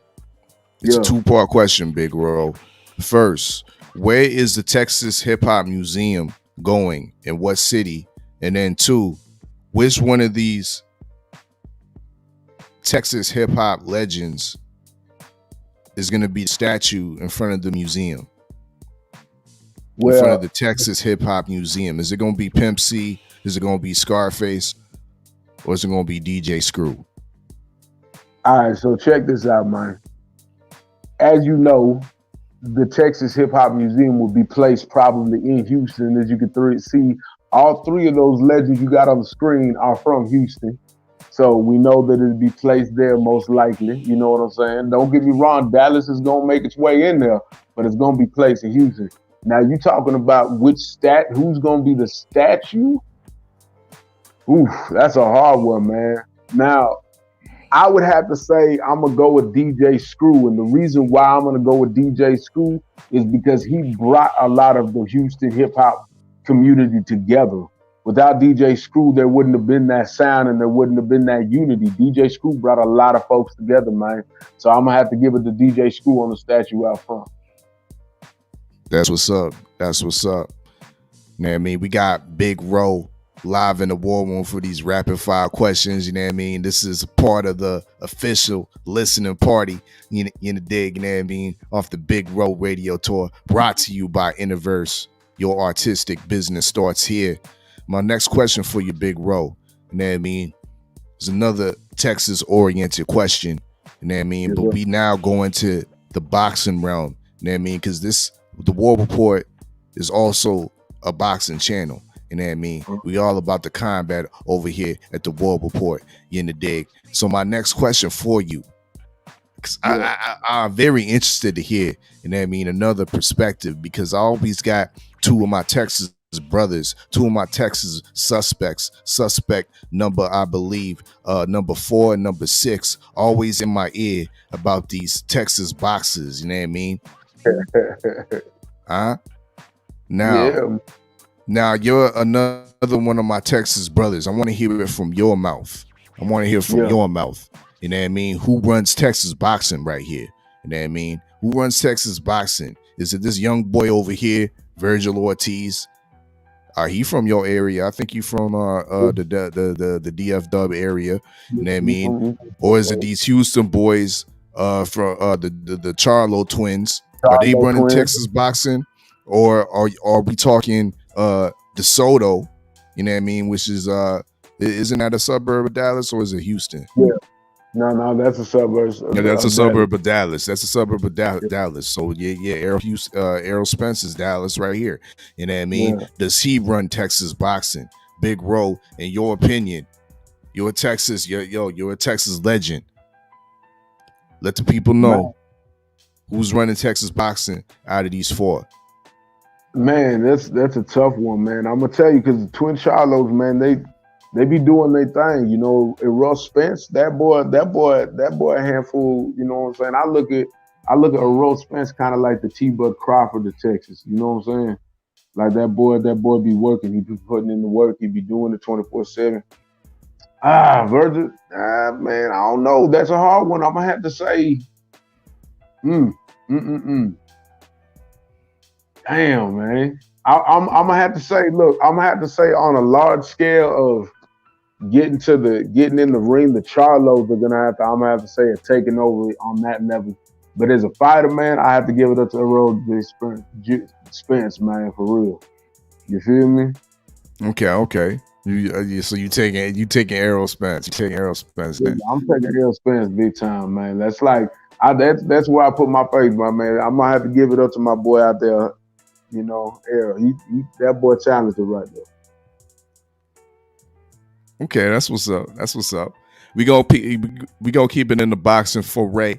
It's a two-part question, Big R.O.W. First, where is the Texas Hip Hop Museum going, in what city? And then two, which one of these Texas hip hop legends is going to be a statue in front of the museum? In front of the Texas Hip Hop Museum. Is it going to be Pimp C? Is it going to be Scarface? Or is it going to be DJ Screw? All right, so check this out, man. As you know, the Texas Hip Hop Museum will be placed probably in Houston. As you can see, all three of those legends you got on the screen are from Houston. So we know that it'll be placed there most likely. You know what I'm saying? Don't get me wrong, Dallas is going to make its way in there, but it's going to be placed in Houston. Now, you talking about who's going to be the statue? Oof, that's a hard one, man. Now, I would have to say I'm going to go with DJ Screw. And the reason why I'm going to go with DJ Screw is because he brought a lot of the Houston hip-hop community together. Without DJ Screw, there wouldn't have been that sound and there wouldn't have been that unity. DJ Screw brought a lot of folks together, man. So I'm going to have to give it to DJ Screw on the statue out front. That's what's up. That's what's up. You know what I mean? We got Big R.O.W live in the war room for these rapid fire questions. You know what I mean? This is part of the official listening party in the dig, you know what I mean? Off the Big R.O.W radio tour, brought to you by Inniverse. Your artistic business starts here. My next question for you, Big R.O.W, you know what I mean, is another Texas-oriented question. You know what I mean? But we now go into the boxing realm. You know what I mean? Because the War Report is also a boxing channel. You know what I mean? We all about the combat over here at the War Report. You in the dig. So my next question for you, because I'm very interested to hear, you know what I mean, another perspective, because I always got two of my Texas brothers, two of my Texas suspects, suspect number, I believe, number 4 and number 6, always in my ear about these Texas boxers. You know what I mean? Now you're another one of my Texas brothers. I want to hear it from your mouth. I want to hear from your mouth. You know what I mean? Who runs Texas boxing right here? You know what I mean? Who runs Texas boxing? Is it this young boy over here, Virgil Ortiz? He from your area? I think you from the DFW area. You know what I mean? Or is it these Houston boys from the Charlo twins? Are they running Texas boxing? Or are we talking DeSoto, you know what I mean, which is isn't that a suburb of Dallas, or is it Houston? No, that's a suburb. That's a suburb of Dallas. That's a suburb of Dallas. So Errol Spence's Dallas right here. You know what I mean? Does he run Texas boxing? Big R.O.W, in your opinion, you're a Texas legend. Let the people know who's running Texas boxing out of these 4. Man, that's a tough one, man. I'm gonna tell you, because the Twin Charlos, man, they be doing their thing. You know, Errol Spence, that boy, a handful. You know what I'm saying? I look at Errol Spence kind of like the T-Bud Crawford of Texas. You know what I'm saying? Like that boy be working. He be putting in the work. He be doing it 24/7. Virgil, man, I don't know. That's a hard one. I'm gonna have to say, Damn, man. I'm gonna have to say, look, I'm gonna have to say on a large scale of getting in the ring, the Charlos are I'm gonna have to say it taking over on that level. But as a fighter, man, I have to give it up to Errol Spence, man, for real. You feel me? Okay. So you taking Errol Spence? You taking Errol Spence? Yeah, I'm taking Errol Spence big time, man. That's like that's where I put my faith, my man. I'm gonna have to give it up to my boy out there. You know, Errol, he that boy talented right there. Okay, that's what's up. We gonna keep it in the boxing foray.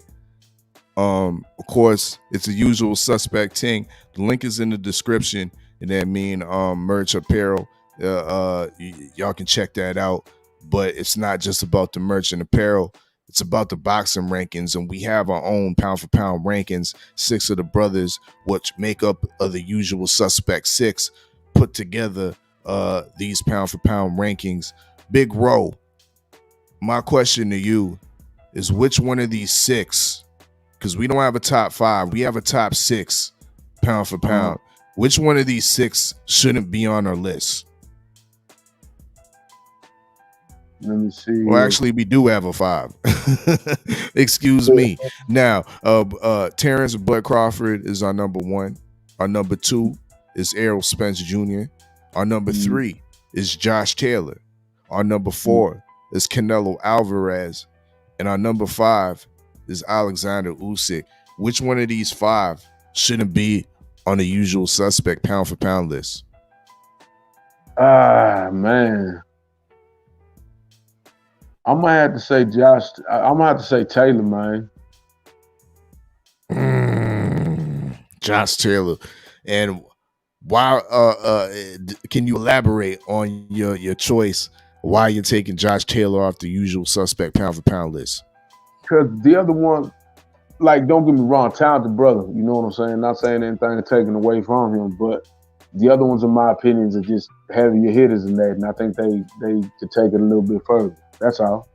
Of course, it's a usual suspect thing. The link is in the description, and that mean merch apparel. Y'all can check that out. But it's not just about the merch and apparel. It's about the boxing rankings, and we have our own pound for pound rankings. 6 of the brothers, which make up the usual suspect 6, put together these pound for pound rankings. Big R.O.W, my question to you is, which one of these 6, because we don't have a top 5, we have a top 6 pound for pound. Which one of these 6 shouldn't be on our list? Let me see. Well, actually, we do have a 5. Excuse me. Now, Terrence Bud Crawford is our number 1. Our number 2 is Errol Spence Jr. Our number 3 is Josh Taylor. Our number 4 is Canelo Alvarez. And our number 5 is Alexander Usyk. Which one of these 5 shouldn't be on the usual suspect pound for pound list? Man. I'm gonna have to say Josh. I'm gonna have to say Taylor, man. Josh Taylor. And why? Can you elaborate on your choice? Why you're taking Josh Taylor off the usual suspect pound for pound list? Because the other one, like, don't get me wrong, talented brother. You know what I'm saying? Not saying anything taken away from him, but the other ones, in my opinions, are just heavier hitters than that, and I think they could take it a little bit further. That's all.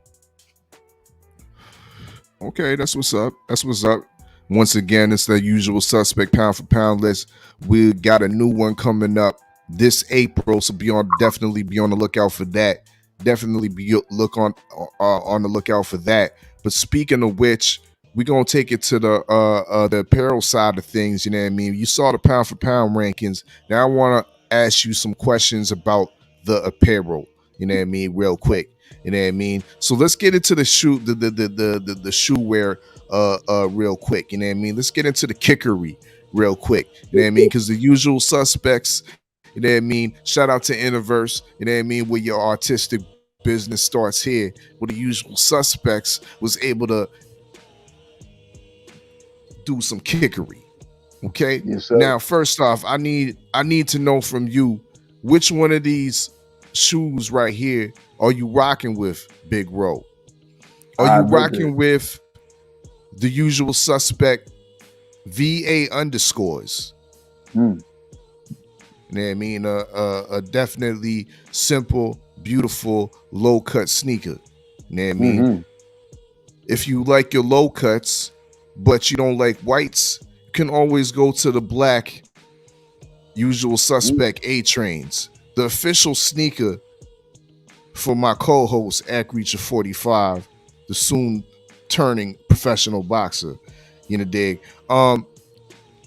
Okay, that's what's up. That's what's up. Once again, it's the usual suspect pound for pound list. We got a new one coming up this April, so definitely be on the lookout for that. Definitely be on the lookout for that. But speaking of which, we're gonna take it to the apparel side of things. You know what I mean? You saw the pound for pound rankings. Now I want to ask you some questions about the apparel. You know what I mean? Real quick. You know what I mean? So let's get into the shoe, the shoe wear real quick. You know what I mean? Let's get into the kickery real quick. You know what I mean? Because the usual suspects, you know what I mean? Shout out to Inniverse, you know what I mean? Where your artistic business starts here, where the usual suspects was able to do some kickery. Okay? Yes, sir. Now, first off, I need to know from you, which one of these shoes right here are you rocking with, Big R.O.W? Are you rocking with the usual suspect VA underscores? You know what I mean? A definitely simple, beautiful, low cut sneaker. You know what I mean? If you like your low cuts, but you don't like whites, you can always go to the black usual suspect A-Trains, the official sneaker for my co-host, Reacher 45, the soon turning professional boxer. You know, dig.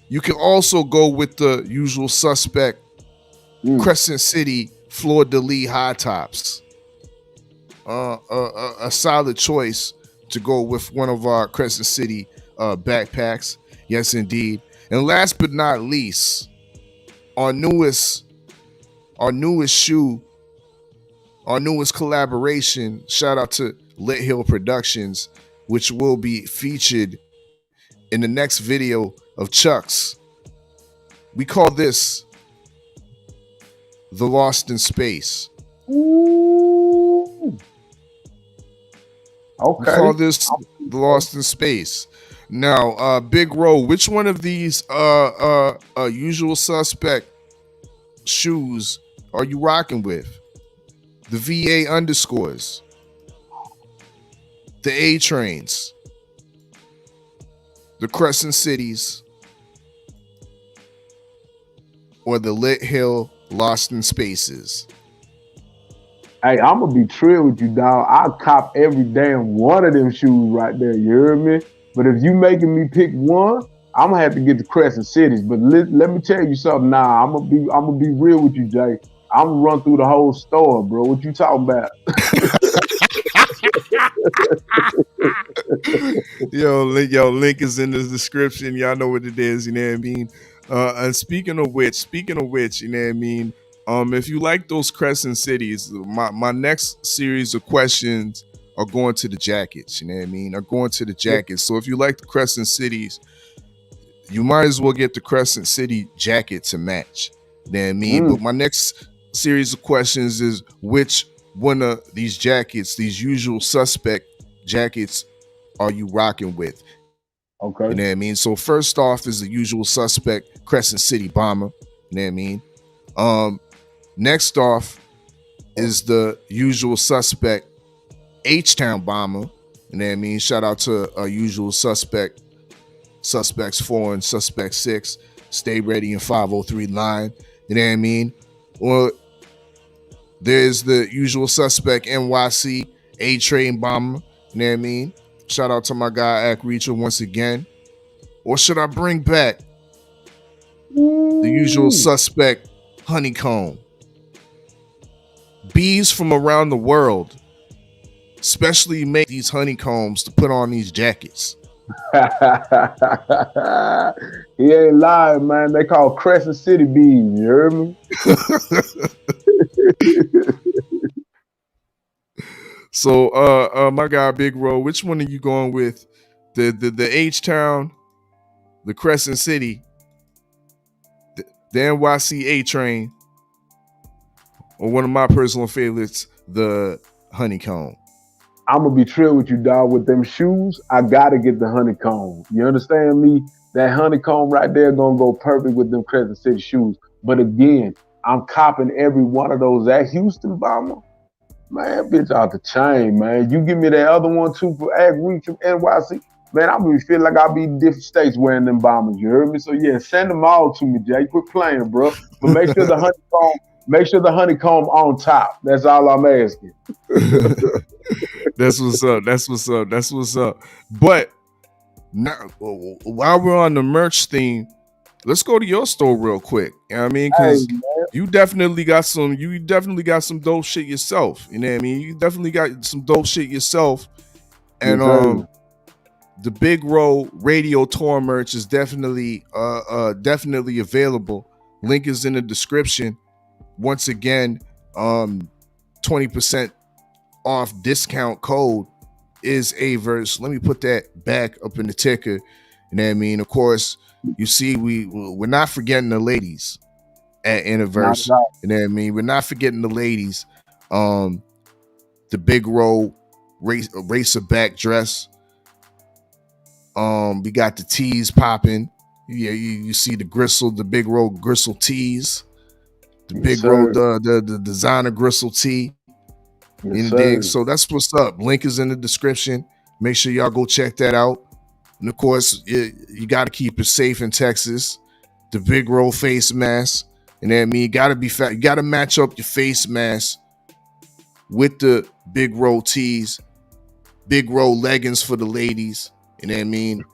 You can also go with the usual suspect Crescent City Fleur de Lis high tops. A solid choice to go with one of our Crescent City backpacks. Yes, indeed. And last but not least, our newest shoe, our newest collaboration. Shout out to Lit Hill Productions, which will be featured in the next video of Chuck's. We call this the Lost in Space. Ooh. Okay. We call this the Lost in Space. Now, Big R.O.W, which one of these usual suspect shoes are you rocking with? The VA underscores, the A-Trains, the Crescent Cities, or the Lit Hill Lost in Spaces? Hey, I'm gonna be trill with you, dog. I'll cop every damn one of them shoes right there. You hear me? But if you making me pick one, I'm gonna have to get the Crescent Cities. But let me tell you something. Nah, I'm gonna be real with you, Jay. I'm gonna run through the whole store, bro. What you talking about? Yo, link is in the description. Y'all know what it is. You know what I mean? And speaking of which, you know what I mean? If you like those Crescent Cities, my next series of questions are going to the jackets. You know what I mean? Are going to the jackets. So if you like the Crescent Cities, you might as well get the Crescent City jacket to match. You know what I mean? But my next series of questions is, which one of these jackets, these usual suspect jackets, are you rocking with? Okay. You know what I mean? So first off is the usual suspect Crescent City bomber. You know what I mean? Next off is the usual suspect H-Town bomber. You know what I mean? Shout out to our usual suspects 4 and suspect 6. Stay ready in 503 line. You know what I mean? Or there's the usual suspect NYC. A-Train Bomber, you know what I mean? Shout out to my guy Ack Reacher once again. Or should I bring back the usual suspect, Honeycomb? Bees from around the world especially make these honeycombs to put on these jackets. He ain't lying, man. They call Crescent City bees. You heard me? So, my guy Big R.O.W, which one are you going with? The H-Town, the Crescent City, the NYC A-Train, or one of my personal favorites, the Honeycomb? I'm gonna be true with you, dog. With them shoes, I gotta get the honeycomb. You understand me? That honeycomb right there gonna go perfect with them Crescent City shoes. But again, I'm copping every one of those at Houston Bomber. Man, bitch out the chain, man. You give me that other one too for Ag Reach from NYC. Man, I'm gonna feel like I'll be in different states wearing them bombers. You heard me? So yeah, send them all to me, Jay. Quit playing, bro. But make sure the honeycomb on top. That's all I'm asking. That's what's up. That's what's up. That's what's up. But now, while we're on the merch theme, let's go to your store real quick. You know what I mean? Because you definitely got some dope shit yourself. You know what I mean? You definitely got some dope shit yourself. And the Big R.O.W radio tour merch is definitely available. Link is in the description. Once again, 20% off discount code is Inniverse. Let me put that back up in the ticker. You know what I mean? Of course, you see, we're not forgetting the ladies at Inniverse. You know what I mean? We're not forgetting the ladies. The Big R.O.W racer back dress. We got the tees popping. Yeah, you see the Gristle, the Big R.O.W Gristle tees. The Big R.O.W, the designer Gristle tee. So that's what's up. Link is in the description. Make sure y'all go check that out. And of course, you got to keep it safe in Texas. The Big R.O.W face mask. And I mean, you got to be fat. You got to match up your face mask with the Big R.O.W tees. Big R.O.W leggings for the ladies. You know what I mean?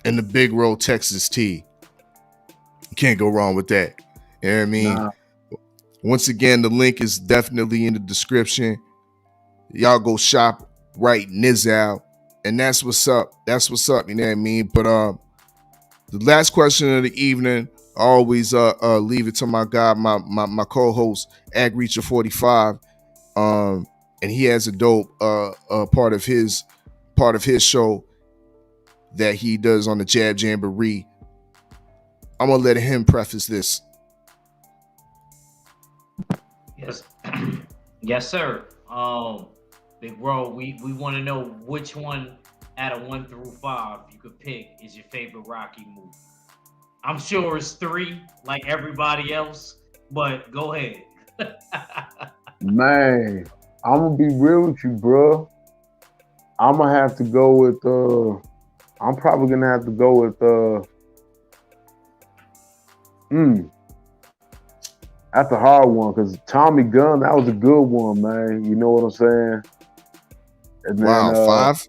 And the Big R.O.W Texas tee. You can't go wrong with that. You know what I mean? Nah. Once again, the link is definitely in the description. Y'all go shop right Nizal. And that's what's up. That's what's up. You know what I mean? But the last question of the evening, I always leave it to my guy, my co-host, Ag Reacher 45. And he has a dope part of his show that he does on the Jab Jamboree. I'm gonna let him preface this. Yes, yes, sir. Big R.O.W, we want to know which one out of 1 through 5 you could pick is your favorite Rocky movie. I'm sure it's 3, like everybody else, but go ahead. Man, I'm gonna be real with you, bro. I'm gonna have to go with. I'm probably gonna have to go with. That's a hard one because Tommy Gunn, that was a good one, man. You know what I'm saying? And then, wow, 5?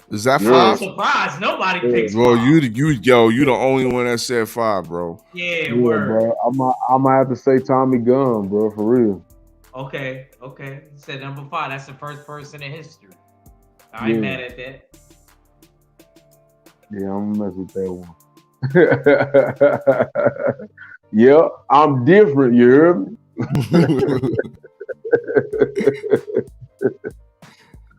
Is that 5? I'm surprised nobody picks 5. Bro, you the only one that said 5, bro. Yeah, word. Bro. I'm gonna have to say Tommy Gunn, bro, for real. Okay. Said number 5. That's the first person in history. I ain't mad at that. Yeah, I'm gonna mess with that one. Yeah, I'm different, you hear me?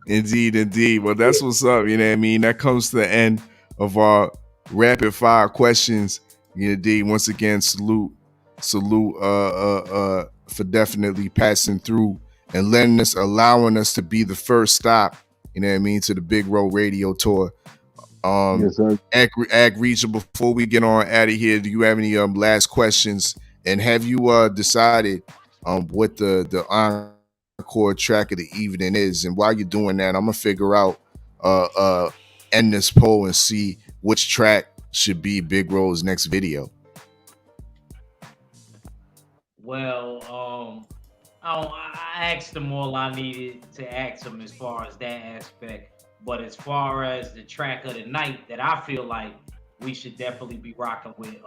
Indeed. Well, that's what's up. You know what I mean? That comes to the end of our rapid fire questions. You know, once again, salute for definitely passing through and allowing us to be the first stop, you know what I mean, to the Big R.O.W radio tour. Yes, sir. Ag Reacher, before we get on out of here, do you have any last questions? And have you decided what the encore track of the evening is? And while you're doing that, I'm gonna figure out end this poll and see which track should be Big R.O.W's next video. Well, I asked them all I needed to ask them as far as that aspect. But as far as the track of the night that I feel like we should definitely be rocking with,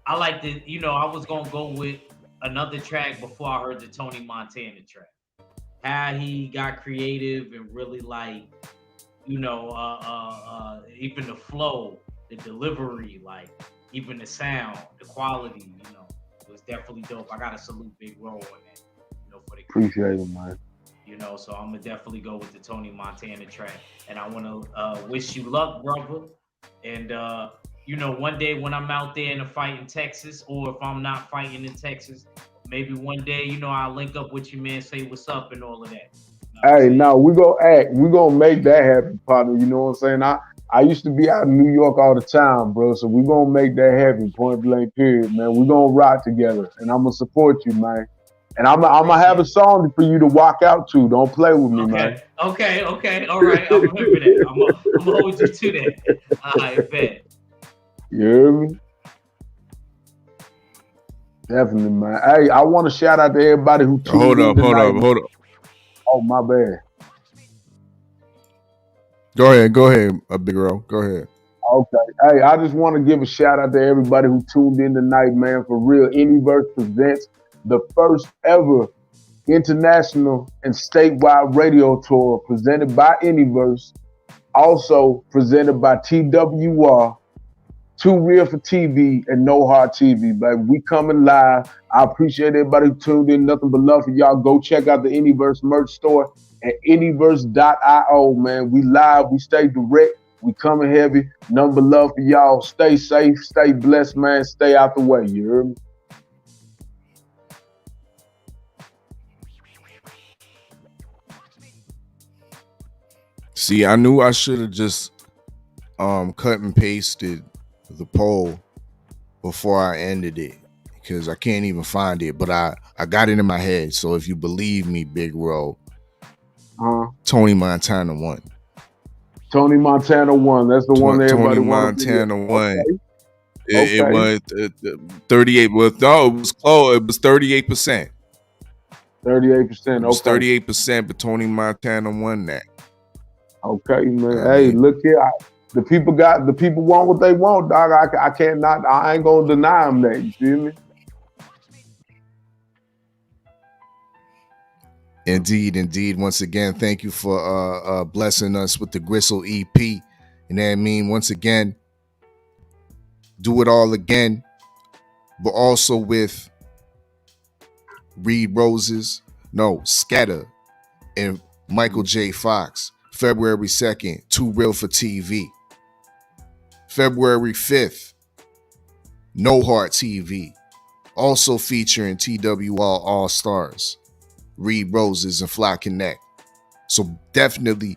I like the, I was gonna go with another track before I heard the Tony Montana track. How he got creative and really like, even the flow, the delivery, like even the sound, the quality, it was definitely dope. I gotta salute Big R.O.W on that, for the Appreciate it, man. So I'm gonna definitely go with the Tony Montana track. And I wanna wish you luck, brother. And one day when I'm out there in a fight in Texas, or if I'm not fighting in Texas, maybe one day, I'll link up with you, man, say what's up and all of that. Hey, now we gonna act. We gonna make that happen, partner. You know what I'm saying? I used to be out in New York all the time, bro. So we gonna make that happen, point blank, period, man. We gonna rock together, and I'm gonna support you, man. And I'm gonna have a song for you to walk out to. Don't play with me, man. Okay. All right. I'm remember that. I'm gonna hold you to that. I bet. You hear me? Definitely, man. Hey, I want to shout out to everybody who tuned in tonight. Hold up. Oh, my bad. Go ahead, Big R.O.W. Go ahead. Okay. Hey, I just want to give a shout out to everybody who tuned in tonight, man. For real, Inniverse presents the first ever international and statewide radio tour presented by Inniverse, also presented by TWR, Too Real for TV, and No Heart TV, baby. We coming live. I appreciate everybody who tuned in. Nothing but love for y'all. Go check out the Inniverse merch store at Inniverse.io, man. We live. We stay direct. We coming heavy. Nothing but love for y'all. Stay safe. Stay blessed, man. Stay out the way. You hear me? See, I knew I should have just cut and pasted the poll before I ended it, because I can't even find it, but I got it in my head. So if you believe me, Big R.O.W, Tony Montana won. Tony Montana won. That's the one everybody wanted. Tony Montana won. Okay. It was 38. Well, no, it was close. It was 38%. 38%. It was 38%, but Tony Montana won that. Okay, man. Hey, look here. The people want what they want, dog. I ain't gonna deny them that. You feel me? Indeed. Once again, thank you for blessing us with the Gristle EP. You know what I mean? Once again, do it all again, but also with Scatter and Michael J. Fox. February 2nd, Too Real for TV. February 5th, No Heart TV. Also featuring TWR All Stars, Reed Roses, and Fly Connect. So definitely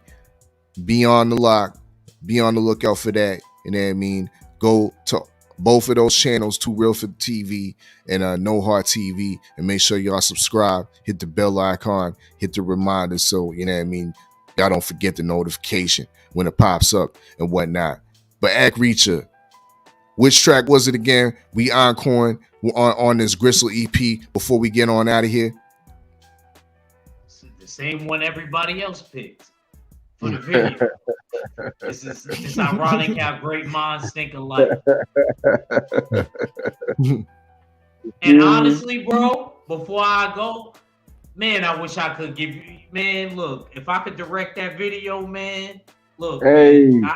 be on the lookout for that. You know what I mean? Go to both of those channels, Too Real for TV and No Heart TV, and make sure y'all subscribe, hit the bell icon, hit the reminder, so you know what I mean, y'all don't forget the notification when it pops up and whatnot. But Act Reacher, which track was it again? We encoring on this Gristle EP before we get on out of here. The same one everybody else picked for the video. It's ironic how great minds think alike. And honestly, bro, before I go, man, I wish I could give you, man, look, if I could direct that video, man, look. Hey, man,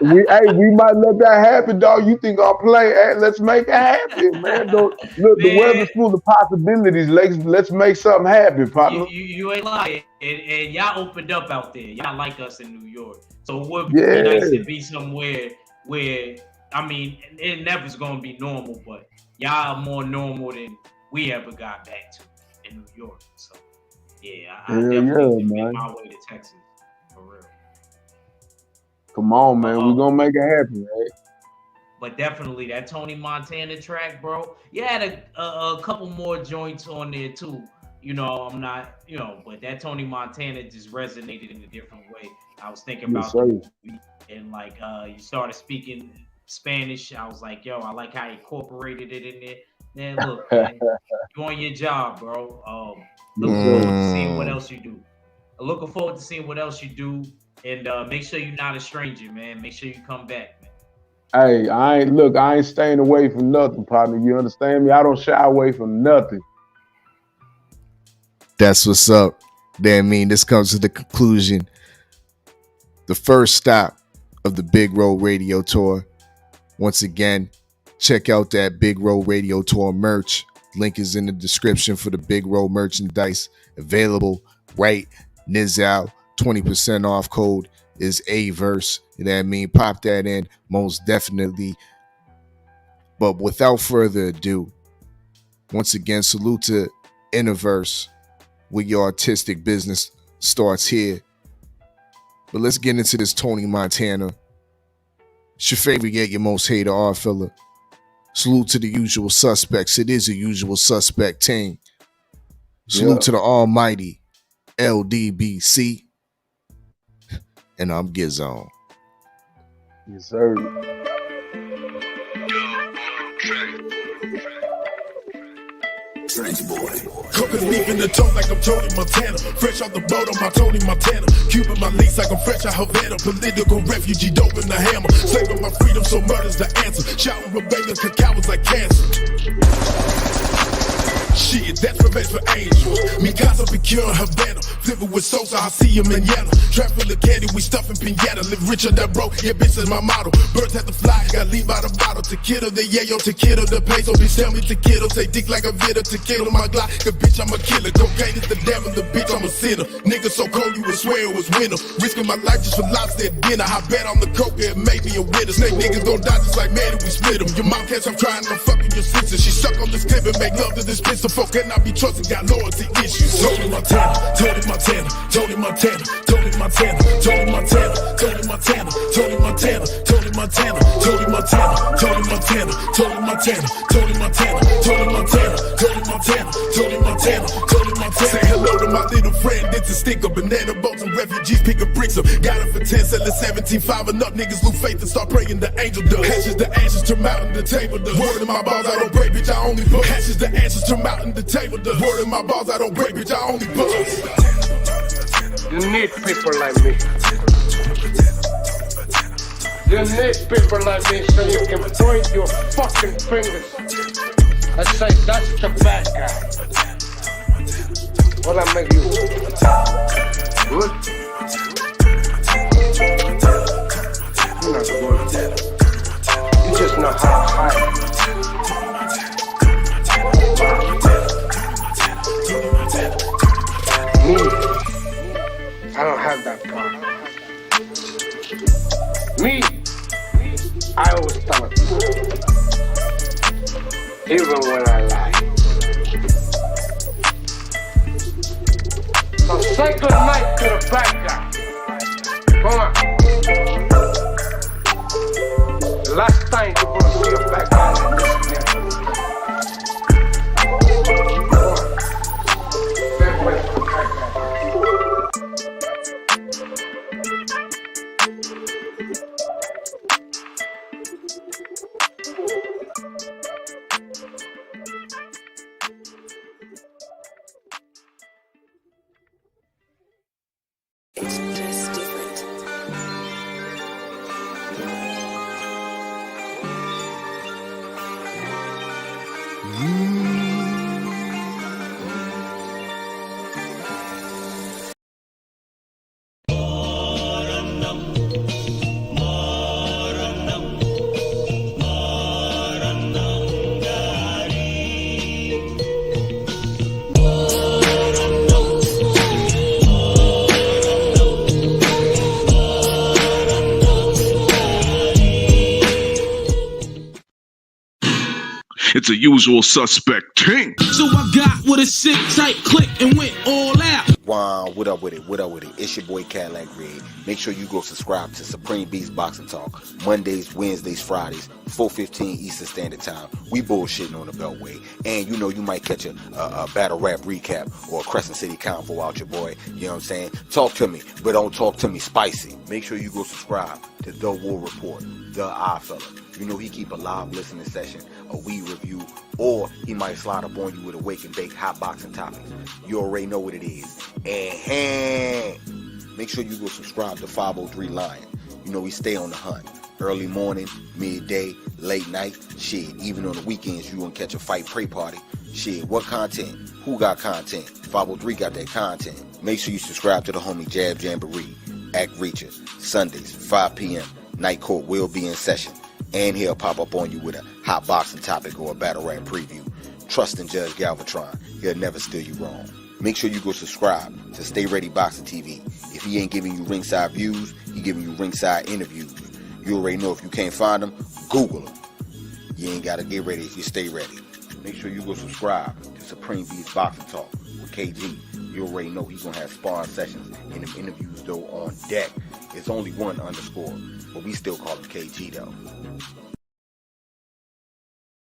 we might let that happen, dog. You think I'll play? Hey, let's make it happen, man. Look, the weather's full of possibilities. Let's make something happen, partner. You ain't lying. And y'all opened up out there. Y'all like us in New York. So it would be nice to be somewhere where, I mean, it never's going to be normal, but y'all are more normal than we ever got back to in New York. So, yeah, I definitely make my way to Texas, for real. Come on, man. We're going to make it happen, right? But definitely that Tony Montana track, bro. You had a couple more joints on there, too. You know, I'm not, but that Tony Montana just resonated in a different way. I was thinking about the movie, and like you started speaking Spanish. I was like, yo, I like how he incorporated it in there. Man, look, man, you on your job, bro. Looking forward to seeing what else you do. Looking forward to seeing what else you do, and make sure you're not a stranger, man. Make sure you come back, man. Hey, I ain't staying away from nothing, partner. You understand me? I don't shy away from nothing. That's what's up. Then, this comes to the conclusion. The first stop of the Big R.O.W Radio Tour. Once again, check out that Big R.O.W Radio Tour merch. Link is in the description for the Big R.O.W merchandise available right now. 20% off code is Averse. You know what I mean? Pop that in, most definitely. But without further ado, once again, salute to Inniverse, where your artistic business starts here. But let's get into this Tony Montana. It's your favorite yet your most hated Oddfella. Salute to the usual suspects. It is a usual suspect team. Salute to the almighty LDBC. And I'm Gizon. Yes, sir. Strange boy. Cooking leaf in the tone like I'm Tony Montana. Fresh off the boat on my Tony Montana. Cuban my lease like I'm fresh out Havana. Political refugee, dope in the hammer. Saving my freedom, so murder's the answer. Shouting rebellion, cacao is like cancer. Shit, that's revenge for angels. Me casa picure Havana. Flipping with Sosa, I see him in Yana. Trap full of candy, we stuffing pinata. Live richer than broke, yeah, bitch is my motto. Birds have to fly, got leave by the bottle. Tequila, the yayo, tequila, the peso. Bitch, tell me tequila, say dick like a vitter. Tequila, my Glock, cause bitch, I'm a killer. Cocaine is the devil, the bitch, I'm a sinner. Nigga so cold, you would swear it was winter. Risking my life just for lobster at dinner. I bet on the coke, it made me a winner. Snake niggas gon' die just like man, if we split them. Your mom can't stop crying, I'm fucking your sister. She suck on this clip and make love to this pistol. Folk cannot be trusted, got loyalty issues. Tony Montana, Tony Montana, Tony Montana, Tony Montana, Tony Montana, Tony Montana, Tony Montana, Tony Montana, Tony Montana, Tony Montana, Tony Montana, Tony Montana, Tony Montana, Tony Montana, Tony Montana, Tony Montana. Say hello to my little friend, it's a sticker. Banana boats and refugees picking bricks up. Got it for 10, selling 17.5. Enough niggas lose faith and start praying the angel does. Hashes the answers to mountain the table does. Word in my balls, I don't break, bitch, I only bust. Hashes the answers to mountain the table does. Word in my balls, I don't break, bitch, I only bust. You need people like me. You need people like me so you can point your fucking fingers and say that's the bad guy. What I make you good? You're not good. You just know how to hide. Me, I don't have that power. Me, I always tell it. Even when I lie. So say good night to the bad guy. Come on. The last time you're gonna see a bad guy like this again. Come on. Same way for the bad guy. It's a usual suspect team. So I got with a sick tight click and went all out. Wow, what up with it? What up with it? It's your boy Cadillac Red. Make sure you go subscribe to Supreme Beast Boxing Talk. Mondays, Wednesdays, Fridays, 4:15 Eastern Standard Time. We bullshitting on the Beltway. And you know you might catch a battle rap recap or a Crescent City Convo out your boy. You know what I'm saying? Talk to me, but don't talk to me spicy. Make sure you go subscribe to The War Report, The Oddfella. You know he keep a live listening session a weed review, or he might slide up on you with a wake and bake hot boxing topics. You already know what it is. And make sure you go subscribe to 503 Lion. You know we stay on the hunt. Early morning, midday, late night, shit. Even on the weekends, you gonna catch a fight pray party. Shit, what content? Who got content? 503 got that content. Make sure you subscribe to the homie Jab Jamboree, Act Reacher, Sundays, 5 p.m. Night Court will be in session. And he'll pop up on you with a hot boxing topic or a battle rap preview. Trust in Judge Galvatron. He'll never steer you wrong. Make sure you go subscribe to Stay Ready Boxing TV. If he ain't giving you ringside views, he giving you ringside interviews. You already know if you can't find him, Google him. You ain't got to get ready if you stay ready. Make sure you go subscribe to Supreme Beast Boxing Talk with KG. You already know he's going to have sparring sessions and them interviews, though, on deck. It's only one underscore, but we still call him KG, though.